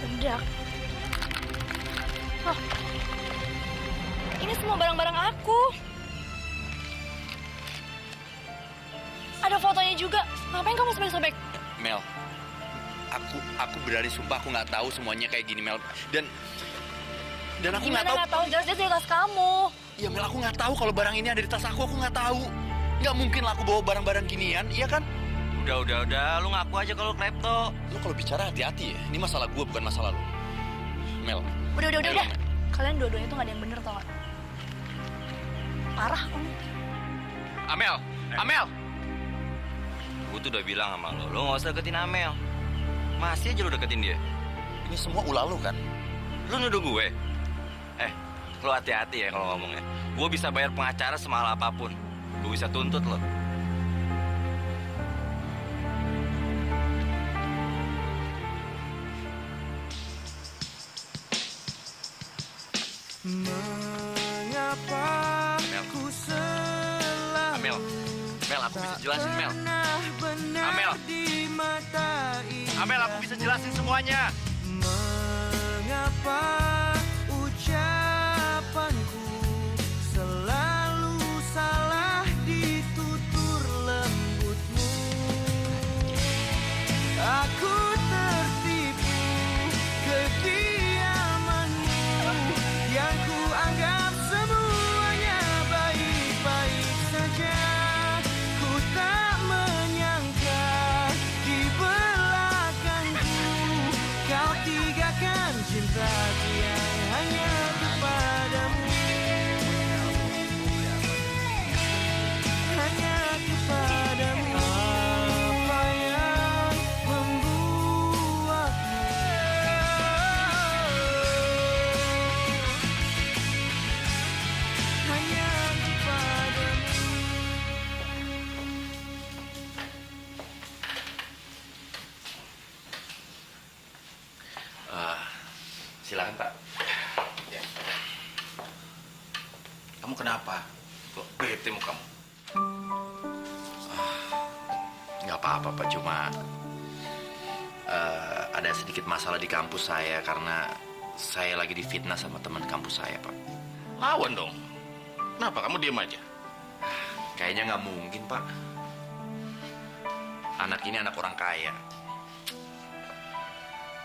S9: Bedak. Loh. Ini semua barang-barang aku. Ada fotonya juga. Ngapain kamu sobek-sobek?
S7: Mel, aku berani sumpah aku nggak tahu semuanya kayak gini Mel. Dan aku nggak
S9: Gimana
S7: tahu.
S9: nggak tahu? Jelas-jelas di tas kamu.
S7: Ya Mel, aku nggak tahu kalau barang ini ada di tas aku nggak tahu. Nggak mungkin lah aku bawa barang-barang ginian, iya kan?
S10: Udah, lu ngaku aja kalau klepto.
S7: Lu kalau bicara hati-hati ya. Ini masalah gue bukan masalah lu. Mel.
S9: Udah. Kalian dua-duanya tuh nggak ada yang bener tau nggak? Parah kamu.
S10: Amel. Gue tuh udah bilang sama lo nggak usah deketin Amel. Masih aja lu deketin dia.
S7: Ini semua ulah lu kan?
S10: Lu nuduh gue. Lo hati-hati ya kalau ngomongnya. Gue bisa bayar pengacara semahal apapun. Gue bisa tuntut lo. Mel, aku bisa jelasin, Mel. Amel, aku bisa jelasin semuanya.
S5: Mengapa ucapanku selalu salah di tutur lembutmu? Aku tertipu kediamanmu.
S6: apa-apa.
S3: Kok bete mau kamu?
S6: Nggak apa-apa, Pak. Cuma ada sedikit masalah di kampus saya karena saya lagi difitnah sama teman kampus saya, Pak.
S3: Lawan dong. Kenapa kamu diam aja?
S6: Kayaknya nggak mungkin, Pak. Anak ini anak orang kaya.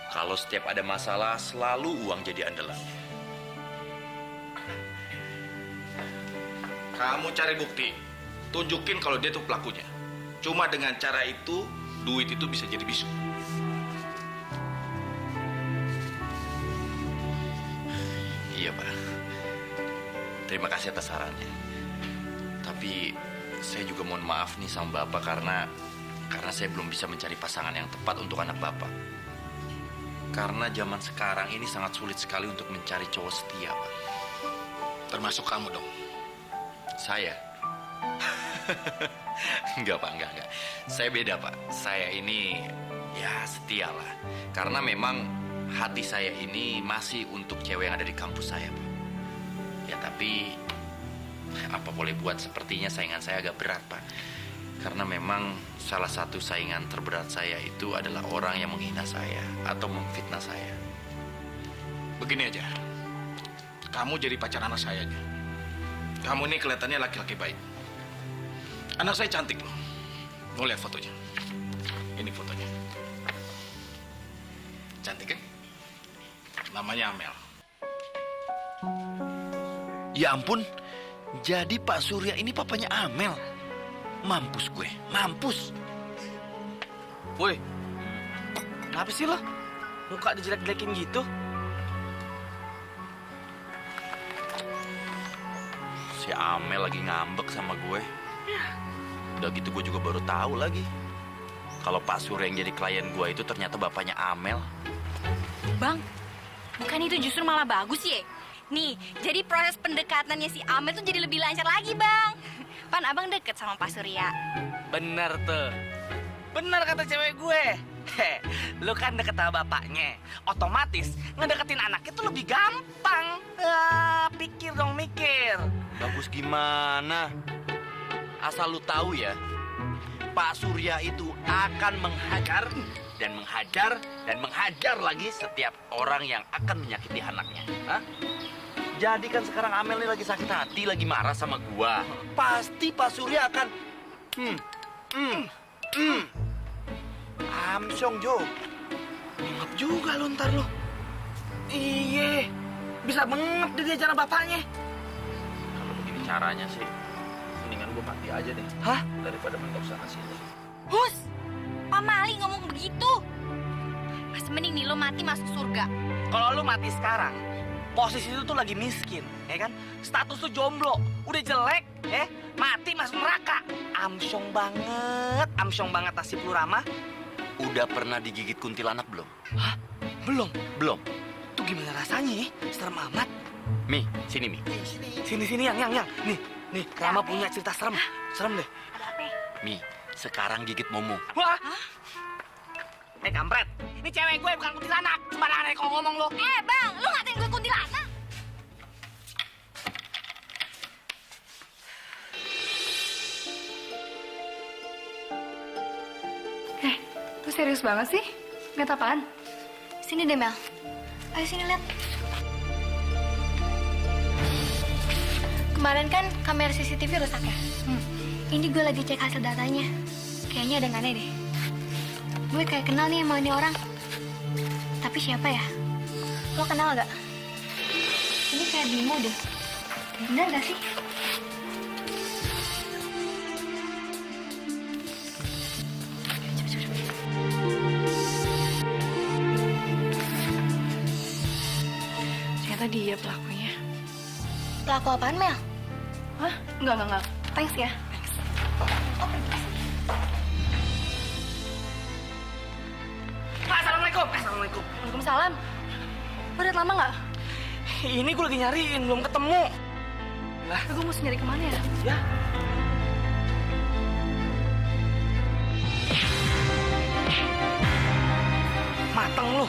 S6: Kalau setiap ada masalah, selalu uang jadi andalannya.
S3: Kamu cari bukti. Tunjukin kalau dia tuh pelakunya. Cuma dengan cara itu, duit itu bisa jadi bisu.
S6: Iya, Pak. Terima kasih atas sarannya. Tapi saya juga mohon maaf nih sama Bapak karena saya belum bisa mencari pasangan yang tepat untuk anak Bapak. Karena zaman sekarang ini sangat sulit sekali untuk mencari cowok setia, Pak.
S3: Termasuk kamu dong.
S6: Saya? Enggak, Pak, enggak. Saya beda, Pak. Saya ini ya setia lah. Karena memang hati saya ini masih untuk cewek yang ada di kampus saya, Pak. Ya tapi apa boleh buat, sepertinya saingan saya agak berat, Pak. Karena memang salah satu saingan terberat saya itu adalah orang yang menghina saya atau memfitnah saya.
S3: Begini aja. Kamu jadi pacar anak saya aja. Kamu ini kelihatannya laki-laki baik. Anak saya cantik loh. Mau lihat fotonya? Ini fotonya. Cantik kan? Namanya Amel.
S6: Ya ampun, jadi Pak Surya ini papanya Amel. Mampus gue, mampus.
S3: Woi, kenapa sih lo? Muka dijelek-jelekin gitu?
S6: Si Amel lagi ngambek sama gue. Udah gitu gue juga baru tahu lagi kalau Pak Surya yang jadi klien gue itu ternyata bapaknya Amel.
S2: Bang, bukan itu justru malah bagus ya? Nih, jadi proses pendekatannya si Amel tuh jadi lebih lancar lagi, Bang. Pan abang deket sama Pak Surya.
S3: Bener tuh. Bener kata cewek gue. Lu kan deket sama bapaknya. Otomatis ngedeketin anaknya tuh lebih gampang. Pikir dong, mikir.
S6: Bagus gimana? Asal lu tahu ya, Pak Surya itu akan menghajar dan menghajar dan menghajar lagi setiap orang yang akan menyakiti anaknya. Hah? Jadi kan sekarang Amel ini lagi sakit hati, lagi marah sama gua. Pasti Pak Surya akan Amsyong Jo.
S3: Ngap juga lo ntar lo. Iye, bisa mengep dia cara bapaknya.
S6: Kalau begini caranya sih, mendingan gua mati aja deh.
S3: Hah?
S6: Daripada mentok sana sini.
S2: Hus, Pak Mali ngomong begitu. Masih mending nih lo mati masuk surga.
S3: Kalau lu mati sekarang, posisi itu tuh lagi miskin, ya kan? Status tuh jomblo, udah jelek, ya? Mati masuk neraka. Amsyong banget nasib lu, Rama.
S6: Udah pernah digigit kuntilanak belum?
S3: Hah? Belum?
S6: Belum.
S3: Tuh gimana rasanya ya? Serem amat.
S6: Mi, sini Mi.
S3: Sini, yang. Nih, Rama punya cerita serem. Serem deh.
S2: Ada apa?
S6: Mi, sekarang gigit Momo.
S3: Wah! Kampret, ini cewek gue bukan kuntilanak. Sembarangan aja kalau ngomong lo.
S2: Bang, lu ngatain gue kuntilanak?
S8: Lu serius banget sih? Lihat apaan?
S2: Sini deh, Mel. Ayo sini lihat. Kemarin kan kamera CCTV rusak ya? Ini gue lagi cek hasil datanya. Kayaknya ada yang aneh deh. Gue kayak kenal nih sama ini orang. Tapi siapa ya? Lo kenal gak? Ini kayak Bimo deh. Bener gak sih?
S8: Ternyata dia pelakunya.
S2: Pelaku apaan, Mel?
S8: Hah? Enggak.
S2: Thanks ya.
S3: Assalamualaikum.
S8: Waalaikumsalam. Lu udah lama nggak?
S3: Ini gue lagi nyariin, belum ketemu. Lah,
S8: Gue mesti nyari kemana ya?
S3: ya. Mateng lu.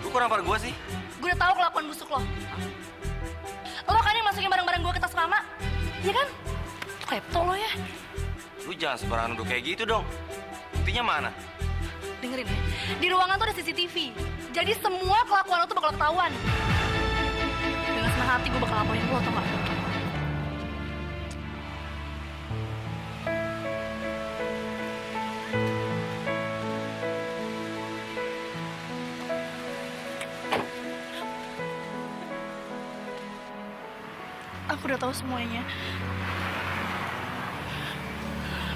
S10: Lu kok nampar gua sih?
S8: Gue udah tahu kelakuan busuk lo. Lo kan yang masuk masukin barang-barang gue ke tas Rama. Iya kan? Klepto lo ya.
S10: Lu jangan sembarangan nuduh kayak gitu dong. Buktinya mana?
S8: Dengerin ya, di ruangan tuh ada CCTV. Jadi semua kelakuan lo tuh bakal ketahuan. Dengan senang hati gue bakal laporin lo, tau gak? Aku udah tahu semuanya.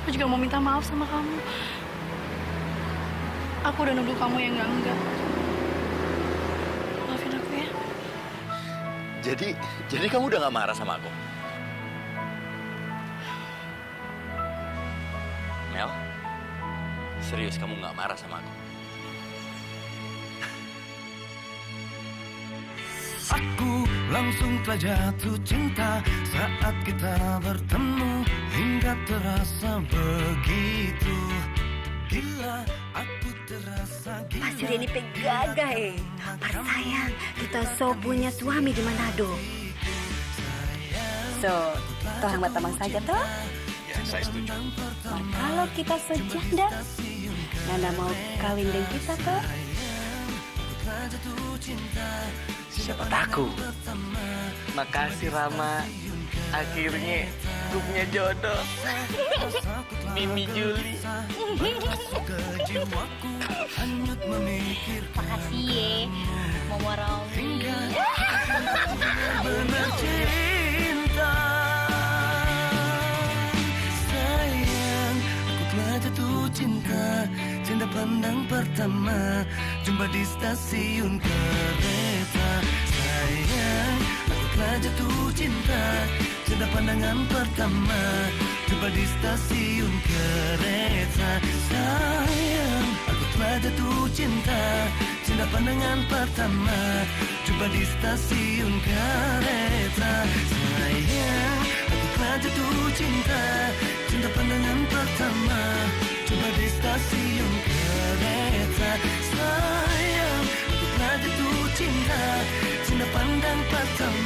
S8: Aku juga mau minta maaf sama kamu. Aku udah nuduh kamu yang enggak. Maafin aku ya.
S7: Jadi kamu udah gak marah sama aku? Mel, serius kamu gak marah sama aku?
S5: Aku langsung telah jatuh cinta saat kita bertemu, hingga terasa begitu gila. Aku terasa gila.
S11: Pasir ini pegagah Pas sayang, kita so punya suami di Manado. So, toh tambang saja toh?
S4: Ya, saya setuju.
S11: Nah, kalau kita so janda, Nana mau kawin dengan kita toh?
S3: Siapa takut? Makasih Rama. Akhirnya gue punya jodoh. Mimi Juli.
S9: Makasih ye, Momo Romi.
S5: Benar cinta. Sayang, aku telah jatuh cinta. Cinta pandang pertama, jumpa di stasiun kereta. Sayang, aku telah jatuh cinta. Cinta pandangan pertama, jumpa di stasiun kereta. Sayang, aku telah jatuh cinta. Cinta pandangan pertama, jumpa di stasiun kereta. Sayang, aku telah jatuh cinta. Cinta pandangan pertama, jumpa di stasiun kereta. Sayang, aku telah jatuh cinta. Cinta pandang pertama,